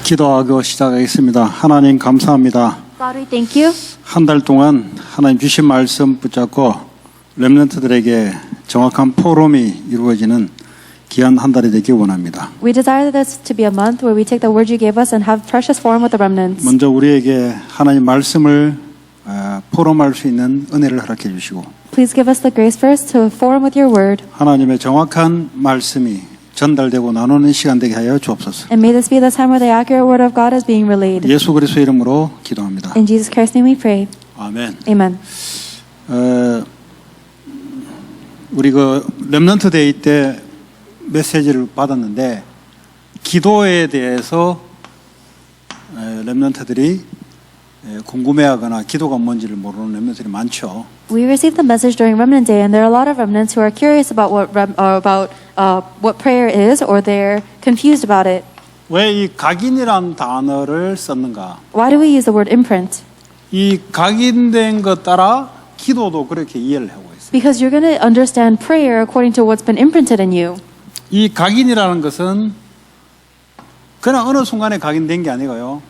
기도하고 시작하겠습니다. 하나님 감사합니다. God, we thank you. 한 달 동안 하나님 주신 말씀 붙잡고 렘넌트들에게 정확한 포럼이 이루어지는 귀한 한 달이 되길 원합니다. We desire this to be a month where we take the word you gave us and have precious forum with the remnants. 먼저 우리에게 하나님 말씀을 포럼할 수 있는 은혜를 허락해 주시고 Please give us the grace first to forum with your word. 하나님의 정확한 말씀이 전달되고 나누는 시간 되게 하여 주옵소서. And may this be the time where the accurate word of God is being relayed. 예수 그리스도의 이름으로 기도합니다. In Jesus Christ's name we pray. 아멘. Amen. 우리 렘넌트 데이 때 메시지를 받았는데 기도에 대해서 렘넌트들이 궁금해하거나 기도가 뭔지를 모르는 렘넌트들이 많죠. We received the message during Remnant Day, and there are a lot of remnants who are curious about what prayer is, or they're confused about it. 왜 이 각인이란 단어를 썼는가? Why do we use the word imprint? 이 각인된 것 따라 기도도 그렇게 이해를 하고 있어요. Because you're going to understand prayer according to what's been imprinted in you. 이 각인이라는 것은 그냥 어느 순간에 각인된 게 아니고요.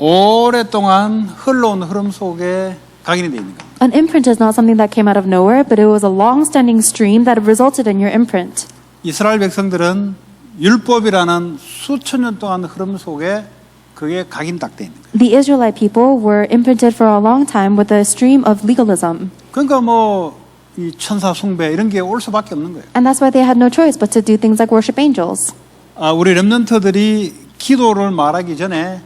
오랫동안 흘러온 흐름 속에 각인이 되어 있는 겁니다. An imprint is not something that came out of nowhere, but it was a long-standing stream that resulted in your imprint. 이스라엘 백성들은 율법이라는 수천 년 동안 흐름 속에 그게 각인 딱 되어 있는 거예요. The Israelite people were imprinted for a long time with a stream of legalism. 그러니까 이 천사 숭배 이런 게 올 수밖에 없는 거예요. And that's why they had no choice but to do things like worship angels. 우리 렘넌트들이 기도를 말하기 전에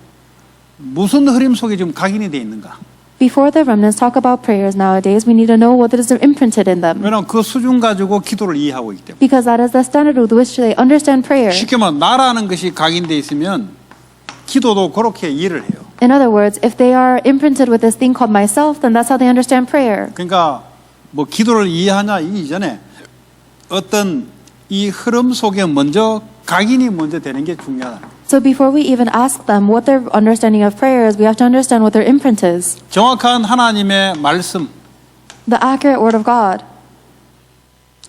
무슨 흐름 속에 지금 각인이 되어 있는가? Before the remnants talk about prayers nowadays, we need to know what is imprinted in them. 왜냐하면 그 수준 가지고 기도를 이해하고 있기 때문에. Because that is the standard with which they understand prayer. 쉽게 말하면 나라는 것이 각인되어 있으면 기도도 그렇게 이해를 해요. In other words, if they are imprinted with this thing called myself, then that's how they understand prayer. 그러니까 기도를 이해하냐 이 이전에 어떤 이 흐름 속에 먼저 각인이 먼저 되는 게 중요하다. So before we even ask them what their understanding of prayer is, we have to understand what their imprint is. 정확한 하나님의 말씀. The accurate word of God.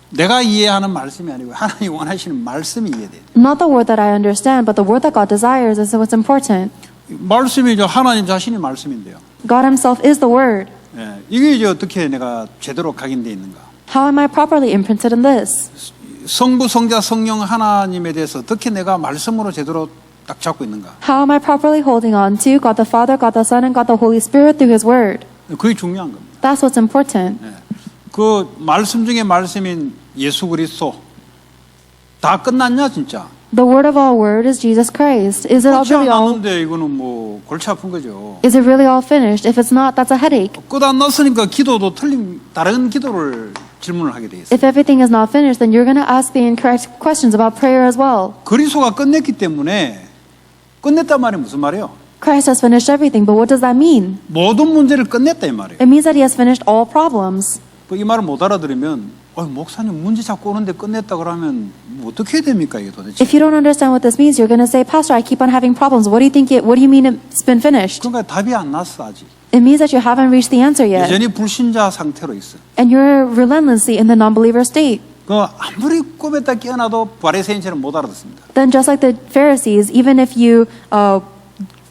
내가 이해하는 말씀이 아니고 하나님이 원하시는 말씀이 이해돼요. Not the word that I understand, but the word that God desires is what's important. 말씀이 하나님 자신이 말씀인데요. God himself is the word. 이게 어떻게 내가 제대로 각인되어 있는가? How am I properly imprinted in this? 성부, 성자, 성령 하나님에 대해서 어떻게 내가 말씀으로 제대로 딱 잡고 있는가? How am I properly holding on to God the Father, God the Son, and God the Holy Spirit through his word? 그게 중요한 겁니다. That's what's important. 그 말씀 중에 말씀인 예수 그리스도 다 끝났냐 진짜? The word of all word is Jesus Christ. Is it all 끝이 really all? 않았는데 이거는 골치 아픈 거죠. Is it really all finished? If it's not, that's a headache. 끝 안 났으니까 기도도 다른 기도를 질문을 하게 돼 있어요. If everything is not finished, then you're going to ask the incorrect questions about prayer as well. 그리스도가 끝냈기 때문에 끝냈단 말이 무슨 말이에요? Christ has finished everything, but what does that mean? 모든 문제를 끝냈다 이 말이에요. It means that he has finished all problems. 이 말을 못 알아들으면 목사님 문제 자꾸 오는데 끝냈다 그러면 어떻게 해야 됩니까 이게 도대체? If you don't understand what this means, you're going to say, Pastor, I keep on having problems. What do you mean it's been finished? 그러니까 답이 안 났어 아직. It means that you haven't reached the answer yet. 여전히 불신자 상태로 있어. And you're relentlessly in the non-believer state. 아무리 꿈에다 깨어나도 바리새인처럼 못 알아듣습니다. Then just like the Pharisees, even if you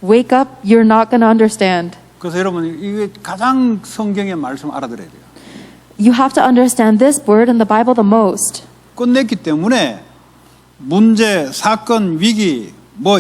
wake up, you're not going to understand. 그래서 여러분 이게 가장 성경의 말씀 알아들어야 돼요. You have to understand this word in the Bible the most. 끝냈기 때문에 문제, 사건, 위기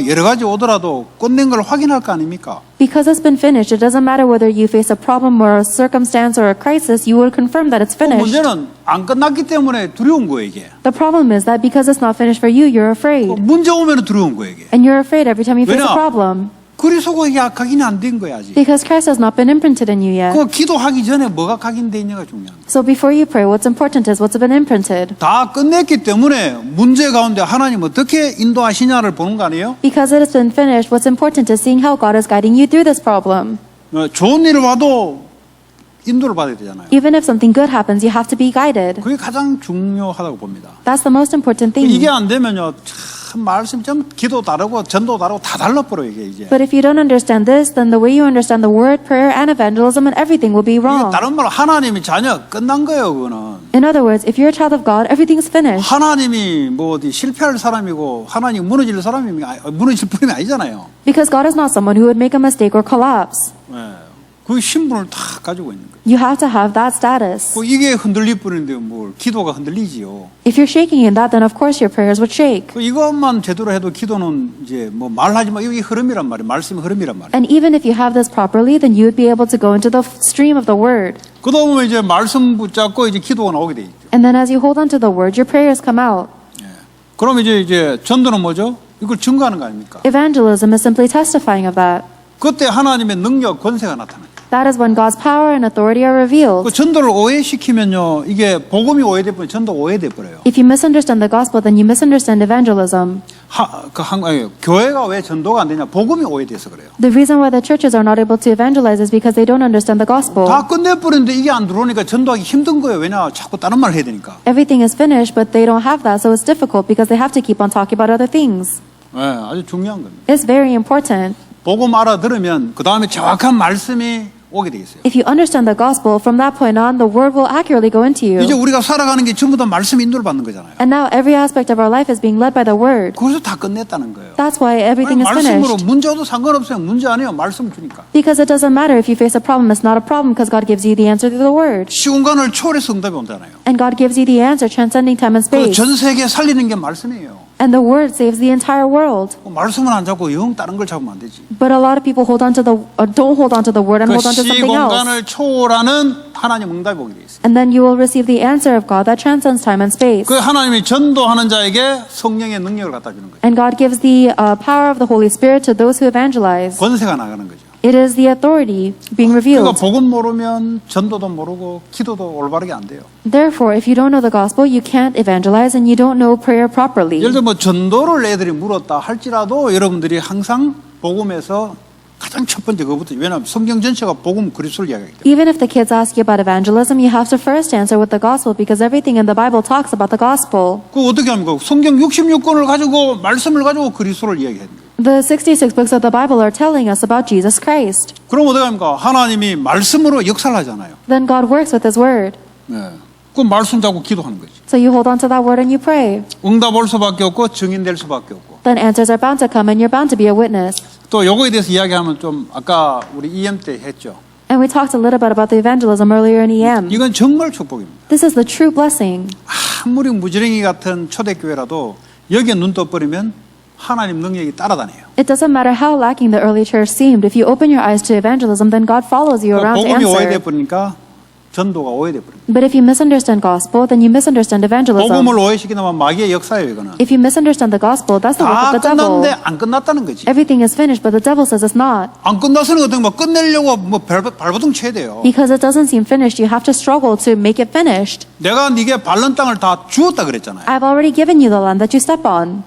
여러 가지 오더라도 끝낸 걸 확인할 거 아닙니까? Because it's been finished, it doesn't matter whether you face a problem or a circumstance or a crisis, you will confirm that it's finished. 문제는 안 끝났기 때문에 두려운 거예요 이게. The problem is that because it's not finished for you, you're afraid. 문제 오면 두려운 거예요 이게. And you're afraid every time you face a 왜냐? problem. 그리스도가 각인이 안 된 거야 아직. Because Christ has not been imprinted in you yet. 기도하기 전에 뭐가 각인돼 있냐가 중요한 거야. So before you pray, what's important is what's been imprinted. 다 끝냈기 때문에 문제 가운데 하나님 어떻게 인도하시냐를 보는 거 아니에요? Because it has been finished, what's important is seeing how God is guiding you through this problem. 좋은 일을 봐도 인도를 받아야 되잖아요. Even if something good happens, you have to be guided. 그게 가장 중요하다고 봅니다. That's the most important thing. 이게 안 되면요 말씀 좀 기도 다르고 전도 다르고 다 달라버려 이게 이제. But if you don't understand this, then the way you understand the word, prayer, and evangelism and everything will be 이게 wrong. 다른 말로 하나님이 자녀 끝난 거예요, 그거는. In other words, if you're a child of God, everything's finished. 하나님이 뭐 어디 실패할 사람이고 하나님 무너질 사람이 무너질 분이 아니잖아요. Because God is not someone who would make a mistake or collapse. 예. 그 신분을 다 가지고 있는 거예요. You have to have that status. 그 이게 흔들릴 뿐인데 뭘 기도가 흔들리지요. If you're shaking in that, then of course your prayers would shake. 그 이것만 제대로 해도 기도는 이제 뭐 말하지 마 이게 흐름이란 말이에요. 말씀의 흐름이란 말이에요. And even if you have this properly, then you would be able to go into the stream of the word. 그러다 보면 이제 말씀 붙잡고 이제 기도가 나오게 돼 있죠. And then as you hold on to the word, your prayers come out. 예. 그럼 이제 전도는 뭐죠? 이걸 증거하는 거 아닙니까? Evangelism is simply testifying of that. 그때 하나님의 능력, 권세가 나타나요. That is when God's power and authority are revealed. 그 전도를 오해시키면요, 이게 복음이 오해돼 버려, 전도 오해돼 버려요. If you misunderstand the gospel, then you misunderstand evangelism. 교회가 왜 전도가 안 되냐? 복음이 오해돼서 그래요. The reason why the churches are not able to evangelize is because they don't understand the gospel. 다 끝내버렸는데 이게 안 들어오니까 전도하기 힘든 거예요. 왜냐? 자꾸 다른 말 해야 되니까. Everything is finished, but they don't have that, so it's difficult because they have to keep on talking about other things. 네, 아주 중요한 겁니다. It's very important. 복음 알아들으면 그 다음에 정확한 말씀이 오게 돼 있어요. If you understand the gospel, from that point on, the word will accurately go into you. 이제 우리가 살아가는 게 전부 다 말씀 인도를 받는 거잖아요. And now every aspect of our life is being led by the word. 그래서 다 끝냈다는 거예요. That's why everything is 말씀으로 finished. 문제 와도 상관없어요. 문제 아니에요. 말씀을 주니까. Because it doesn't matter if you face a problem, it's not a problem because God gives you the answer through the word. 시공간을 초월해서 응답이 온잖아요. And God gives you the answer transcending time and space. 전 세계 살리는 게 말씀이에요. And the word saves the entire world. 말씀은 안 잡고 영 다른 걸 잡으면 안 되지. But a lot of people hold on to don't hold on to the word and 그 hold on to something else. 시공간을 초월하는 하나님 응답이 오게 돼 있어요. And then you will receive the answer of God that transcends time and space. 그 하나님이 전도하는 자에게 성령의 능력을 갖다 주는 거예요. And God gives the power of the Holy Spirit to those who evangelize. 권세가 나가는 거죠. It is the authority being 그러니까 revealed. 복음 모르면 전도도 모르고 기도도 올바르게 안 돼요. Therefore, if you don't know the gospel, you can't evangelize and you don't know prayer properly. 예를 들어 뭐 전도를 애들이 물었다 할지라도 여러분들이 항상 복음에서 가장 첫 번째 그거부터 왜냐하면 성경 전체가 복음 그리스도를 이야기하기 때문에. Even if the kids ask you about evangelism, you have to first answer with the gospel because everything in the Bible talks about the gospel. 그 어떻게 합니까? 성경 66권을 가지고 말씀을 가지고 그리스도를 이야기하는 거예요. The 66 books of the Bible are telling us about Jesus Christ. 그럼 어떻게 합니까? 하나님이 말씀으로 역사를 하잖아요. Then God works with His word. 네. 그 말씀 잡고 기도하는 거지. So you hold on to that word and you pray. 응답 올 수밖에 없고 증인될 수밖에 없고. Then answers are bound to come and you're bound to be a witness. 또 요거에 대해서 이야기하면 좀 아까 우리 EM 때 했죠. And we talked a little bit about the evangelism earlier in EM. 이건 정말 축복입니다. This is the true blessing. 아무리 무지랭이 같은 초대교회라도 여기에 눈 떠버리면 하나님 능력이 따라다녀요. It doesn't matter how lacking the early church seemed. If you open your eyes to evangelism, then God follows you around to 복음이 오해돼 answer. 버리니까 전도가 오해돼 버립니다. But if you misunderstand gospel, then you misunderstand evangelism. 복음을 오해시키면 마귀의 역사예요, 이거는. If you misunderstand the gospel, that's the work 다 of the devil. 끝났는데 안 끝났다는 거지. Everything is finished, but the devil says it's not. 안 끝났으면 어떻게 뭐 끝내려고 뭐 발버둥 쳐야 돼요. Because it doesn't seem finished, you have to struggle to make it finished. 내가 네게 밟는 땅을 다 주었다 그랬잖아요. I've already given you the land that you step on.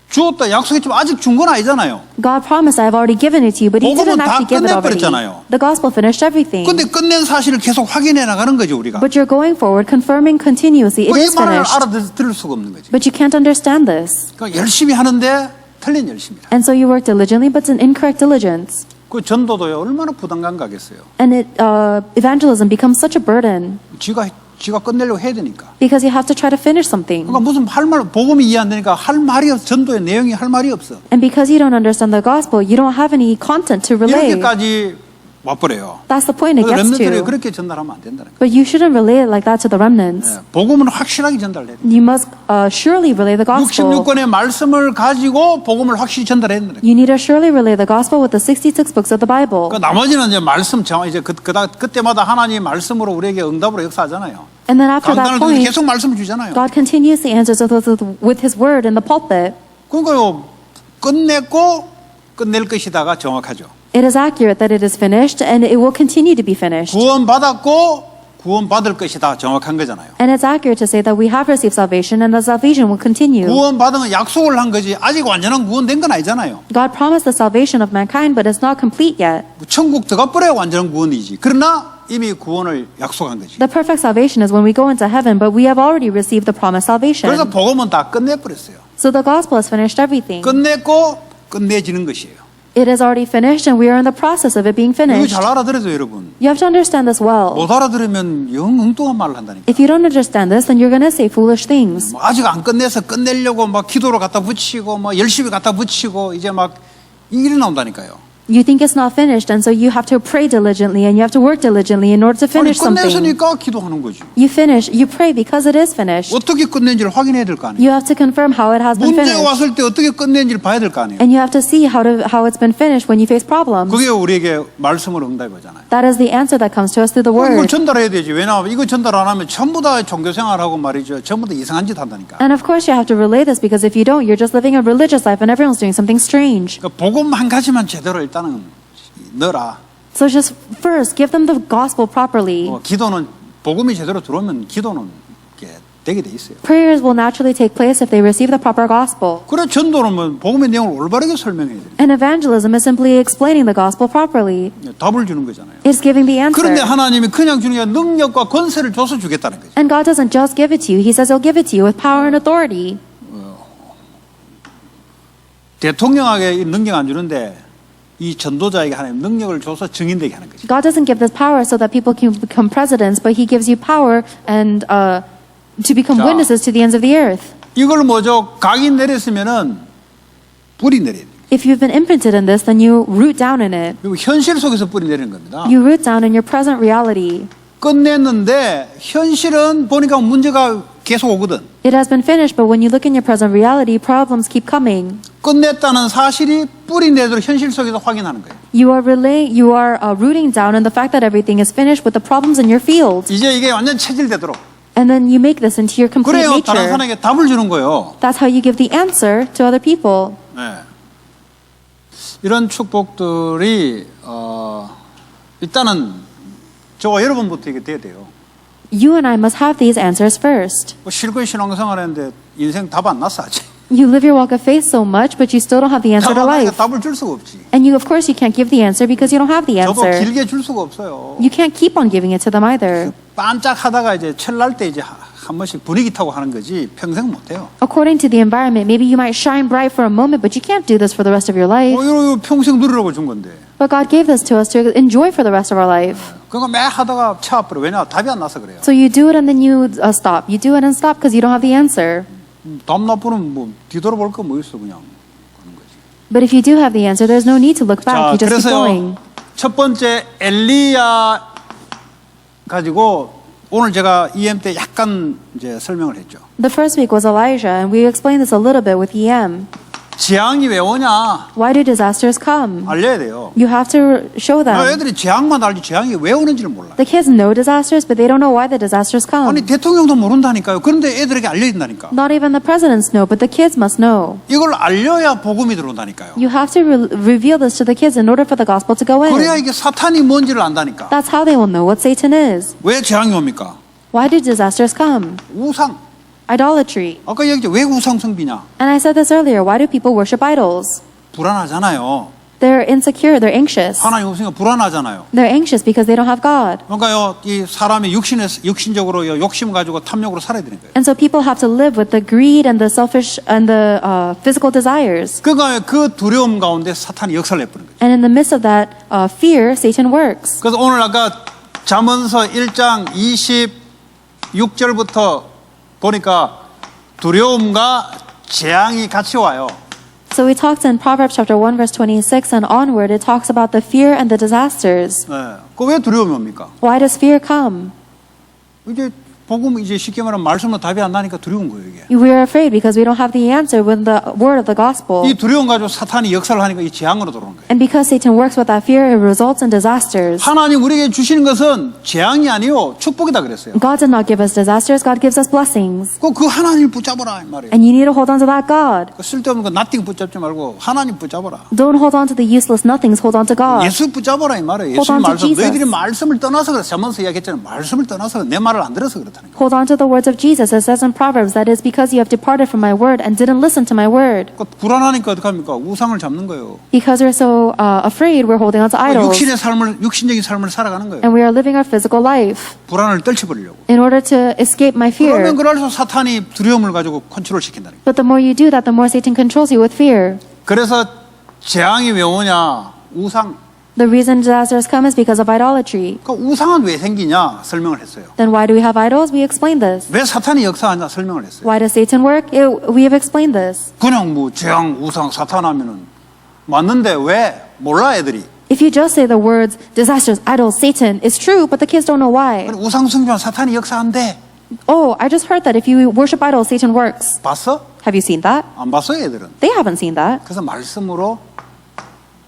주었다 약속했지만 아직 준 건 아니잖아요. God promised I've already given it to you, but He 복음은 didn't 다 actually give it already. 끝내버렸잖아요. The gospel finished everything. 근데 끝낸 사실을 계속 확인해 나가는 거죠, 우리가. But you're going forward, confirming continuously. It 이 is 말을 finished. 알아들을 수가 없는 거지. But you can't understand this. 그러니까 열심히 하는데 틀린 열심이다. And so you work diligently, but it's an incorrect diligence. 그 전도도요 얼마나 부담감 가겠어요. And evangelism becomes such a burden 지가 끝내려고 해야 되니까. because you have to try to finish something. 그러니까 무슨 할 말, 복음이 이해 안 되니까 할 말이 없어. 전도의 내용이 할 말이 없어. And because you don't understand the gospel, you don't have any content to relay. 이렇게까지 와버려요. That's the point it 그래서 gets 렘넌트들이 to. 그렇게 전달하면 안 된다는 거예요. But you shouldn't relay it like that to the remnants. 복음은 확실하게 전달해야 돼요. You must surely relay the gospel. 66권의 말씀을 가지고 복음을 확실히 전달해야 된다는 거예요. You need to surely relay the gospel with the 66 books of the Bible. 그 나머지는 이제 말씀 이제 그때마다 하나님 말씀으로 우리에게 응답으로 역사하잖아요. And then after that 강단을 통해 point, 계속 말씀을 주잖아요. God continuously answers with His word in the pulpit. 그러니까요 끝냈고 끝낼 것이다가 정확하죠. It is accurate that it is finished and it will continue to be finished. 구원받았고 구원받을 것이다 정확한 거잖아요. And it's accurate to say that we have received salvation and the salvation will continue. 구원받은 건 약속을 한 거지 아직 완전한 구원된 건 아니잖아요. God promised the salvation of mankind, but it's not complete yet. 천국 들어가 버려야 완전한 구원이지. 그러나 이미 구원을 약속한 거지. The perfect salvation is when we go into heaven, but we have already received the promised salvation. 그래서 복음은 다 끝내버렸어요. So the gospel has finished everything. 끝냈고 끝내지는 것이에요. It is already finished and we are in the process of it being 이거 finished. 잘 알아들어요, 여러분. You have to understand this well. 못 알아들으면 영 엉뚱한 말을 한다니까. If you don't understand this, then you're going to say foolish things. 뭐 아직 안 끝내서 끝내려고 막 기도를 갖다 붙이고 막 열심히 갖다 붙이고 이제 막 일이 나온다니까요. You think it's not finished, and so you have to pray diligently and you have to work diligently in order to 아니 finish something. 끝냈으니까 기도하는 거지. You pray because it is finished. 어떻게 끝낸지를 확인해야 될 거 아니에요. You have to confirm how it has been 문제가 finished. 왔을 때 어떻게 끝낸지를 봐야 될 거 아니에요. And you have to see how it's been finished when you face problems. 그게 우리에게 말씀을 응답해 보잖아요. That is the answer that comes to us through the 이걸 word. 전달해야 되지. 왜냐하면 이거 전달 안 하면 전부 다 종교생활하고 말이죠. 전부 다 이상한 짓 한다니까. And of course you have to relay this because if you don't, you're just living a religious life and everyone's doing something strange. 그러니까 복음 한 가지만 제대로 일단은 넣어라. So just first, give them the gospel properly. 기도는 복음이 제대로 들어오면 기도는 이렇게 되게 돼 있어요. Prayers will naturally take place if they receive the proper gospel. 그래 전도는 뭐 복음의 내용을 올바르게 설명해야 돼요. And evangelism is simply explaining the gospel properly. 답을 주는 거잖아요. It's giving the answer. 그런데 하나님이 그냥 주는 게 능력과 권세를 줘서 주겠다는 거죠. And God doesn't just give it to you. He says He'll give it to you with power and authority. 대통령에게 이 능력 안 주는데 이 전도자에게 하나님 능력을 줘서 증인되게 하는 거죠. God doesn't give this power so that people can become presidents, but He gives you power and to become 자. witnesses to the ends of the earth. 이걸 뭐죠? 각이 내렸으면은 뿌리 내려야 돼요. If you've been imprinted in this, then you root down in it. 그리고 현실 속에서 뿌리 내리는 겁니다. You root down in your present reality. 끝냈는데 현실은 보니까 문제가 계속 오거든. It has been finished, but when you look in your present reality, problems keep coming. 끝냈다는 사실이 뿌리 내도록 현실 속에서 확인하는 거예요. You are rooting down in the fact that everything is finished with the problems in your field. 이제 이게 완전 체질되도록. And then you make this into your complete 그래요. 다른 nature. 사람에게 답을 주는 거예요. That's how you give the answer to other people. 네. 이런 축복들이 일단은 저와 여러분부터 이게 돼야 돼요. You and I must have these answers first. 뭐 실컷 신앙생활했는데 인생 답 안 났어 아직. You live your walk of faith so much, but you still don't have the answer to life. 답을 줄 수가 없지. And of course, you can't give the answer because you don't have the 저도 answer. 길게 줄 수가 없어요. You can't keep on giving it to them either. 반짝하다가 이제 철날 때 이제 한 번씩 분위기 타고 하는 거지 평생 못 해요. According to the environment, maybe you might shine bright for a moment, but you can't do this for the rest of your life. 이거 평생 누리라고 준 건데. But God gave this to us to enjoy for the rest of our life. 그러니까 매 하다가 차버려. 왜냐 답이 안 나서 그래요. So you do it and then you stop. You do it and stop because you don't have the answer. 답 나쁘면 뭐 뒤돌아볼 거 뭐 있어 그냥 하는 거지. But if you do have the answer, there's no need to look back. 자, You just keep going. 그래서요. 첫 번째 엘리야 가지고 오늘 제가 EM 때 약간 이제 설명을 했죠. The first week was Elijah, and we explained this a little bit with EM. 재앙이 왜 오냐 Why do disasters come? 알려야 돼요. You have to show them. 애들이 재앙만 알지 재앙이 왜 오는지를 몰라. The kids know disasters, but they don't know why the disasters come. 아니 대통령도 모른다니까요. 그런데 애들에게 알려야 된다니까. Not even the presidents know, but the kids must know. 이걸 알려야 복음이 들어온다니까요. You have to reveal this to the kids in order for the gospel to go 그래야 in. 이게 사탄이 뭔지를 안다니까. That's how they will know what Satan is. 왜 재앙이 옵니까? Why do disasters come? 우상. Idolatry. 아까 얘기했죠. 왜 우상 숭배냐? And I said this earlier. Why do people worship idols? 불안하잖아요. They're insecure. They're anxious. 하나님 없으니까 불안하잖아요. They're anxious because they don't have God. 그러니까요, 이 사람이 육신적으로 욕심 가지고 탐욕으로 살아야 되는 거예요. And so people have to live with the greed and the selfish and the physical desires. 그러니까 그 두려움 가운데 사탄이 역사를 내버리는 거예요. And in the midst of that fear, Satan works. 그래서 오늘 아까 잠언서 1장 26절부터 보니까 두려움과 재앙이 같이 와요. So we talked in Proverbs chapter 1 verse 26 and onward, it talks about the fear and the disasters. 네. 그 왜 두려움이 옵니까? Why does fear come? 이제 복음 이제 쉽게 말하면 말씀으로 답이 안 나니까 두려운 거예요 이게. We are afraid because we don't have the answer with the word of the gospel. 이 두려움 가지고 사탄이 역사를 하니까 이 재앙으로 들어오는 거예요. And because Satan works with that fear, it results in disasters. 하나님 우리에게 주시는 것은 재앙이 아니요 축복이다 그랬어요. God did not give us disasters, God gives us blessings. 그 하나님 붙잡아라 이 말이에요. And you need to hold on to that God. 그 쓸데없는 거 nothing 붙잡지 말고 하나님 붙잡아라. Don't hold on to the useless nothings, hold on to God. 예수 붙잡아라 이 말이에요. Hold 예수님 on to 말씀 Jesus. 너희들이 말씀을 떠나서 그래. 잠언서 이야기했잖아요. 말씀을 떠나서 내 말을 안 들어서 그렇다. 거예요. Hold on to the words of Jesus. It says in Proverbs that is because you have departed from my word and didn't listen to my word. 그러니까 불안하니까 어떡합니까? 우상을 잡는 거예요. Because we're so afraid, we're holding on to idols. 육신적인 삶을 살아가는 거예요. And we are living our physical life 불안을 떨쳐버리려고. in order to escape my fear. 그러면 그럴수록 사탄이 두려움을 가지고 컨트롤 시킨다는 거예요. But the more you do that, the more Satan controls you with fear. 그래서 재앙이 왜 오냐? 우상. The reason disasters come is because of idolatry. 그 우상은 왜 생기냐? 설명을 했어요. Then why do we have idols? We explained this. 왜 사탄이 역사하냐? 설명을 했어요. Why does Satan work? We have explained this. 그냥 뭐 재앙, 우상, 사탄 하면은 맞는데 왜 몰라 애들이? If you just say the words disasters, idols, Satan, it's true, but the kids don't know why. 우상 숭배하면 사탄이 역사한대. Oh, I just heard that if you worship idols, Satan works. 봤어? Have you seen that? 안 봤어요, 애들은. They haven't seen that. 그래서 말씀으로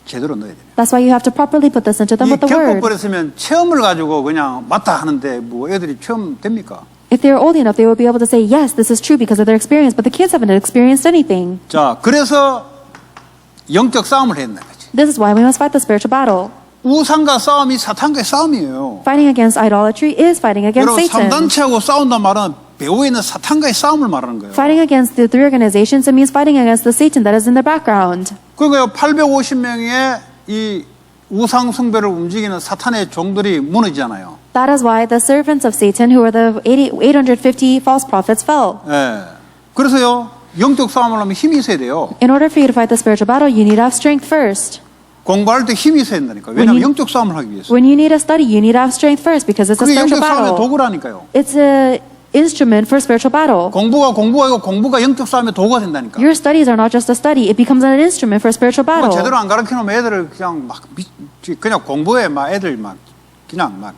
제대로 넣어야 돼요. That's why you have to properly put this into them 이 with the word. 겪어버렸으면 체험을 가지고 그냥 맞다 하는데 뭐 애들이 체험 됩니까? If they're old enough, they will be able to say, yes, this is true because of their experience, but the kids haven't experienced anything. 자, 그래서 영적 싸움을 했나 거지. This is why we must fight the spiritual battle. 우상과 싸움이 사탄과의 싸움이에요. Fighting against idolatry is fighting against 여러분 Satan. 3단체하고 싸운단 말은 배후에 있는 사탄과의 싸움을 말하는 거예요. Fighting against the three organizations, it means fighting against the Satan that is in the background. 그러니까 850명의 이 우상 숭배를 움직이는 사탄의 종들이 무너지잖아요. That is why the servants of Satan, who were the 850 false prophets, fell. 예. 그래서요, 영적 싸움을 하면 힘이 있어야 돼요. In order for you to fight the spiritual battle, you need to have strength first. 공부할 때 힘이 있어야 된다니까. 왜냐하면 영적 싸움을 하기 위해서. When you need to study, you need to have strength first because it's a 그게 spiritual 영적 싸움의 battle. 도구라니까요. It's an instrument for spiritual battle. 공부가 영적 싸움의 도구가 된다니까. Your studies are not just a study, it becomes an instrument for spiritual 뭐 battle. 제대로 안 가르쳐놓으면 애들을 그냥 그냥 공부에 막 애들 막 그냥 막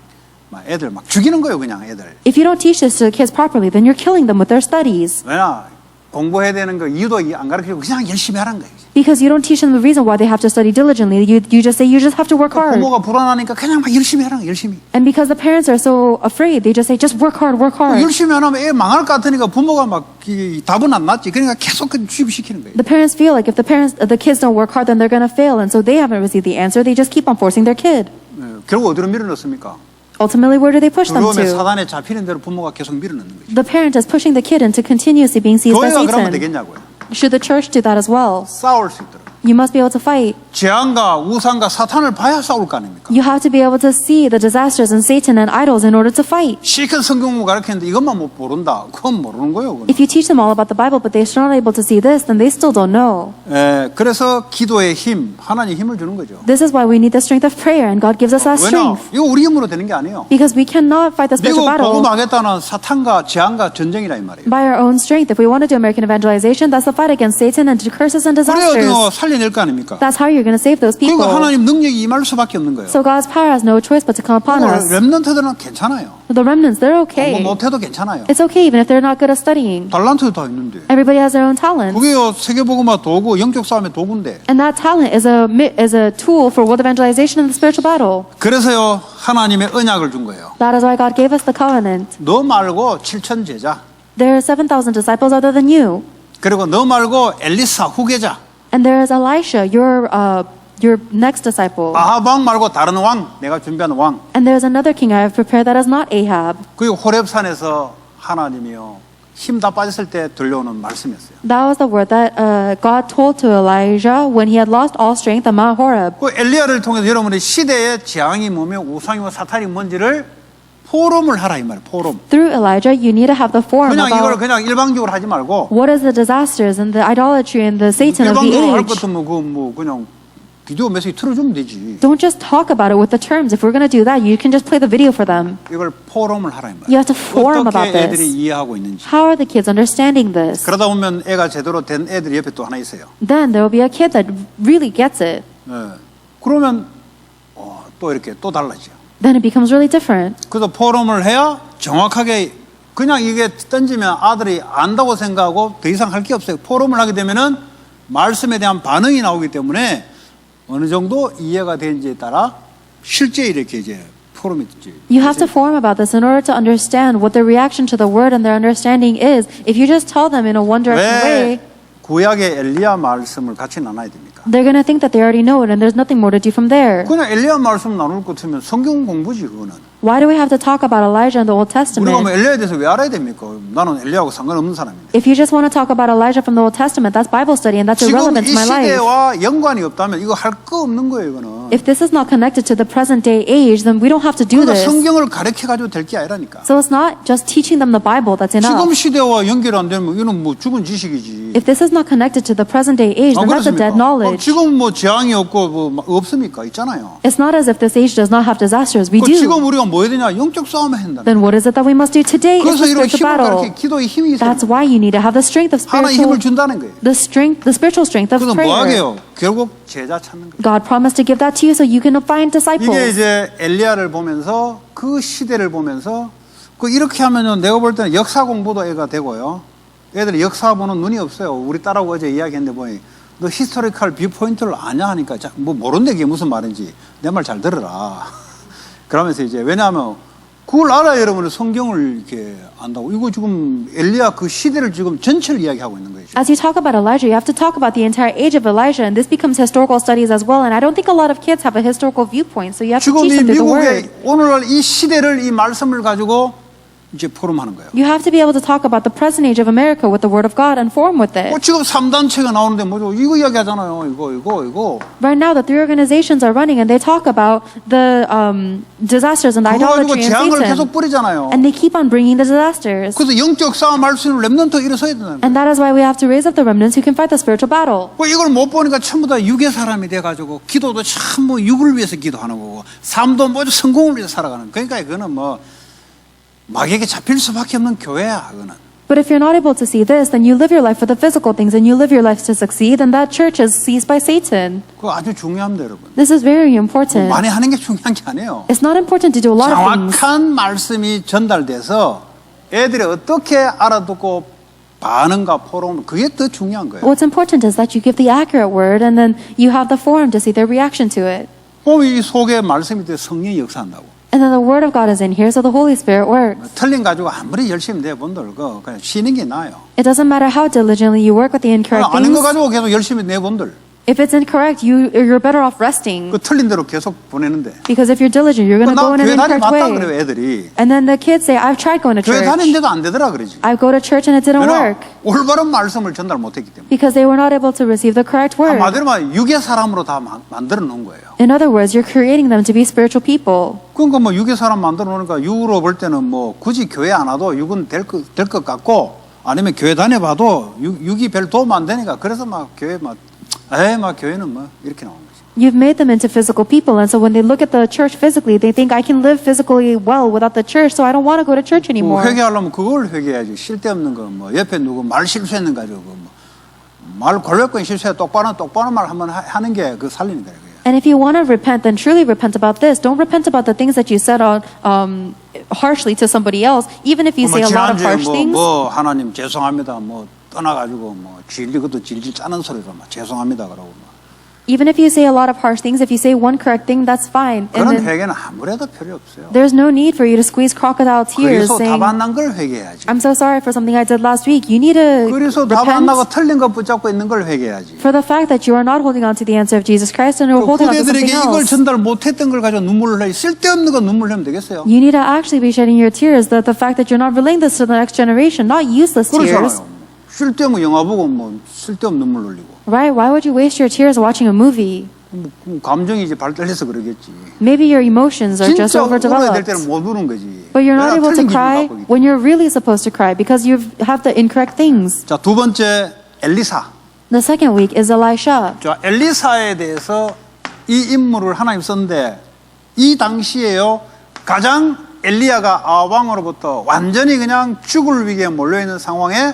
애들 막 죽이는 거예요, 그냥 애들. If you don't teach this to the kids properly, then you're killing them with their studies. 왜냐? 공부해야 되는 거 이유도 안 가르치고 그냥 열심히 하라는 거예요. Because you don't teach them the reason why they have to study diligently. You just say you just have to work hard. 부모가 불안하니까 그냥 막 열심히 하라는 거예요, 열심히. And because the parents are so afraid, they just say just work hard, work hard. 열심히 안 하면 애 망할 것 같으니까 부모가 막 답은 안 났지. 그러니까 계속 주입시키는 거예요. The parents feel like if the kids don't work hard, then they're going to fail. And so they haven't received the answer. They just keep on forcing their kid. 결국 어디로 밀어넣습니까? Ultimately, where do they push them 두려움에 to? 사단에 잡히는 대로 부모가 계속 밀어넣는 거죠. The parent is pushing the kid into continuously being seized by 교회가 그러면 Satan. 되겠냐고요. Should the church do that as well? 싸울 수 있도록. You must be able to fight. 재앙과 우상과 사탄을 봐야 싸울 거 아닙니까? You have to be able to see the disasters and Satan and idols in order to fight. 실컷 성경을 가르치는데 이것만 못 모른다. 그건 모르는 거예요. 그건. If you teach them all about the Bible, but they're still not able to see this, then they still don't know. 그래서 기도의 힘, 하나님 힘을 주는 거죠. This is why we need the strength of prayer, and God gives us that 왜냐? strength. 이거 우리 힘으로 되는 게 아니에요. Because we cannot fight the 미국 spiritual battle 복음하겠다는 사탄과 재앙과 전쟁이라 이 말이에요. by our own strength. If we want to do American evangelization, that's the fight against Satan and curses and 그래야 disasters. 살려낼 거 아닙니까? That's how you're going to save those people. 그리고 하나님 능력이 임할 수밖에 없는 거예요. So God's power has no choice but to come upon us. 렘넌트들은 괜찮아요. The remnants, they're 공부 okay. 못해도 괜찮아요. It's okay even if they're not good at studying. 달란트도 다 있는데. Everybody has their own talents. 그게요 세계복음화 도구, 영적 싸움의 도구인데. And that talent is a tool for world evangelization in the spiritual battle. 그래서요 하나님의 언약을 준 거예요. That is why God gave us the covenant. 너 말고 7천 제자. There are 7,000 disciples other than you. 그리고 너 말고 엘리사 후계자. And there is Elisha, your next disciple. 아합 왕 말고 다른 왕, 내가 준비한 왕. And there is another king I have prepared that is not Ahab. 그리고 호렙산에서 하나님이요 힘 다 빠졌을 때 들려오는 말씀이었어요. That was the word that God told to Elijah when he had lost all strength at Mount Horeb. 그 엘리야를 통해서 여러분의 시대의 재앙이 뭐며 우상이고 사탄이 뭔지를 포럼을 하라 이 말이에요. 포럼. Through Elijah, you need to have the forum 그냥 이걸 about 그냥 일방적으로 하지 말고 what is the disasters and the idolatry and the Satan of the 일방적으로 할 age. 것도 뭐 그냥 비디오 메시지 틀어주면 되지. Don't just talk about it with the terms. If we're going to do that, you can just play the video for them. 이걸 포럼을 하라 이 말이에요. You have to forum about 어떻게 애들이 this. 이해하고 있는지. How are the kids understanding this? 그러다 보면 애가 제대로 된 애들이 옆에 또 하나 있어요. Then there will be a kid that really gets it. 그러면 또 이렇게 또 달라져요. Then it becomes really different. 그래서 포럼을 해야 정확하게 그냥 이게 던지면 아들이 안다고 생각하고 더 이상 할 게 없어요. 포럼을 하게 되면은 말씀에 대한 반응이 나오기 때문에 어느 정도 이해가 되는지에 따라 실제 이렇게 이제 포럼이 있지. You have to forum about this in order to understand what their reaction to the word and their understanding is. If you just tell them in a one direction way, 왜 구약의 엘리야 말씀을 같이 나눠야 됩니까? they're going to think that they already know it and there's nothing more to do from there. 그냥 엘리야 말씀 나눌 것 같으면 성경 공부지 그거는. Why do we have to talk about Elijah in the Old 우리가 Testament? 뭐 엘리야에 대해서 왜 알아야 됩니까? 나는 엘리야하고 상관없는 사람인데. If you just want to talk about Elijah from the Old Testament, that's Bible study and that's 지금 irrelevant 이 to my life. 시대와 연관이 없다면 이거 할 거 없는 거예요, 이거는. If this is not connected to the present day age, then we don't have to do 그러니까 this. 성경을 가르쳐가지고 될 게 아니라니까. So it's not just teaching them the Bible that's enough. 지금 시대와 연결 안 되면 이거는 뭐 죽은 지식이지. If this is not connected to the present day age, then that's a dead knowledge. 지금 뭐 재앙이 없고 뭐 없습니까? 있잖아요. It's not as if this age does not have disasters. We 지금 do. 우리가 뭐 해야 되냐? 영적 싸움을 한다. Then what is it that we must do today? It's 그래서 the 이런 spiritual 힘을 battle. 가르쳐 기도의 힘이 있어야 That's 돼. why you need to have the strength of 하나의 힘을 spiritual, 준다는 거예요. the spiritual strength of 그래서 뭐 prayer. 하게요? 결국 제자 찾는 거예요. God promised to give that to you so you can find 이게 disciples. 이제 엘리야를 보면서 그 시대를 보면서 그 이렇게 하면은 내가 볼 때는 역사 공부도 애가 되고요. 애들이 역사 보는 눈이 없어요. 우리 딸하고 어제 이야기했는데 보니 너 히스토리컬 뷰포인트를 아냐 하니까 뭐 모르는데 그게 무슨 말인지 내 말 잘 들어라. 그러면서 이제 왜냐하면 그걸 알아야 여러분은 성경을 이렇게 안다고. 이거 지금 엘리야 그 시대를 지금 전체를 이야기하고 있는 거예요. 지금. As you talk about Elijah, you have to talk about the entire age of Elijah, and this becomes historical studies as well. And I don't think a lot of kids have a historical viewpoint, so you have to 지금 이 teach them through the word. 미국의 오늘날 이 시대를 이 말씀을 가지고 이제 포럼하는 거예요. You have to be able to talk about the present age of America with the Word of God and form with it. 지금 3단체가 나오는데 뭐죠? 이거 이야기 하잖아요. 이거. Right now, the three organizations are running, and they talk about the disasters and 그거 가지고 idolatry and 재앙을 계속 Satan, 뿌리잖아요. and they keep on bringing the disasters. 그래서 영적 싸움 할 수 있는 렘넌트 일어서야 된다는 거예요. And that is why we have to raise up the remnants who can fight the spiritual battle. 이걸 못 보니까 전부 다 육의 사람이 돼가지고 기도도 참 뭐 육을 위해서 기도하는 거고 삶도 모두 성공을 위해서 살아가는. 그러니까 그거는 뭐 마귀에게 잡힐 수밖에 없는 교회야. 그거는. But if you're not able to see this, then you live your life for the physical things and you live your life to succeed, and that church is seized by Satan. 그거 아주 중요합니다, 여러분. This is very important. 많이 하는 게 중요한 게 아니에요. It's not important to do a lot of things. 정확한 말씀이 전달돼서 애들이 어떻게 알아듣고 반응과 포럼 그게 더 중요한 거예요. What's important is that you give the accurate word and then you have the forum to see their reaction to it. 이 속에 말씀이 돼 성령이 역사한다고. And then the word of God is in here, so the Holy Spirit works. 틀린 가지고 아무리 열심히 내본들 그냥 쉬는 게 나아요. It doesn't matter how diligently you work with the incorrect 아닌 거 things. 가지고 계속 열심히 내본들 If it's incorrect, you're better off resting. 그 틀린 대로 계속 보내는데. Because if you're diligent, you're going to 나 go in an 교회 다니 incorrect 맞다 way. 그래요 애들이. And then the kids say, I've tried going to 교회 church. 다니는데도 안 되더라 그러지. I go to church and it didn't 왜냐 work. 올바른 말씀을 전달 못했기 때문에. Because they were not able to receive the correct word. 한마디로 말하면 육의 사람으로 다 만들어 놓은 거예요. In other words, you're creating them to be spiritual people. 그러니까 뭐 육의 사람 만들어 놓으니까 육으로 볼 때는 뭐 굳이 교회 안 와도 육은 될 것 같고 아니면 교회 다녀봐도 육이 별 도움 안 되니까 그래서 막 교회 막 교회는 뭐 이렇게 나오는 거지. You've made them into physical people, and so when they look at the church physically, they think I can live physically well without the church, so I don't want to go to church anymore. 회개하려면 그걸 회개해야지. 쓸데없는 거 뭐 옆에 누구 말 실수했는 가지고 말 골격권 실수해 똑바로 말 한번 하는 게 그 살리는 거예요. And if you want to repent, then truly repent about this. Don't repent about the things that you said harshly to somebody else, even if you say a lot of harsh things. 하나님 죄송합니다. 떠나가지고 그것도 질질 짜는 소리로 죄송합니다 그러고 Even if you say a lot of harsh things, if you say one correct thing, that's fine. And 그런 then 회개는 아무래도 필요 없어요. there's no need for you to squeeze crocodile tears 그래서 saying, 답 안 난 걸 회개해야지. I'm so sorry for something I did last week. You need to 그래서 답 안 나고 repent 틀린 거 붙잡고 있는 걸 회개해야지. for the fact that you are not holding on to the answer of Jesus Christ and you're holding on to something 후대들에게 이걸 else. 전달 못했던 걸 가지고 눈물을 흘려 쓸데없는 거 눈물 흘리면 되겠어요? You need to actually be shedding your tears. The fact that you're not relaying this to the next generation, not useless tears. 그렇잖아요. 쓸데없는 영화 보고 쓸데없는 눈물 흘리고. Right? Why would you waste your tears watching a movie? 감정이 이제 발달해서 그러겠지. Maybe your emotions are just 진짜 울어야 될 overdeveloped. 때는 못 우는 거지. But you're not 내가 able to 틀린 기준을 cry 갖고 있기 때문에. when you're really supposed to cry because you have the incorrect things. 자, 두 번째 엘리사. The second week is Elisha. 자, 엘리사에 대해서 이 인물을 하나님 썼는데 이 당시에요 가장 엘리야가 왕으로부터 완전히 그냥 죽을 위기에 몰려있는 상황에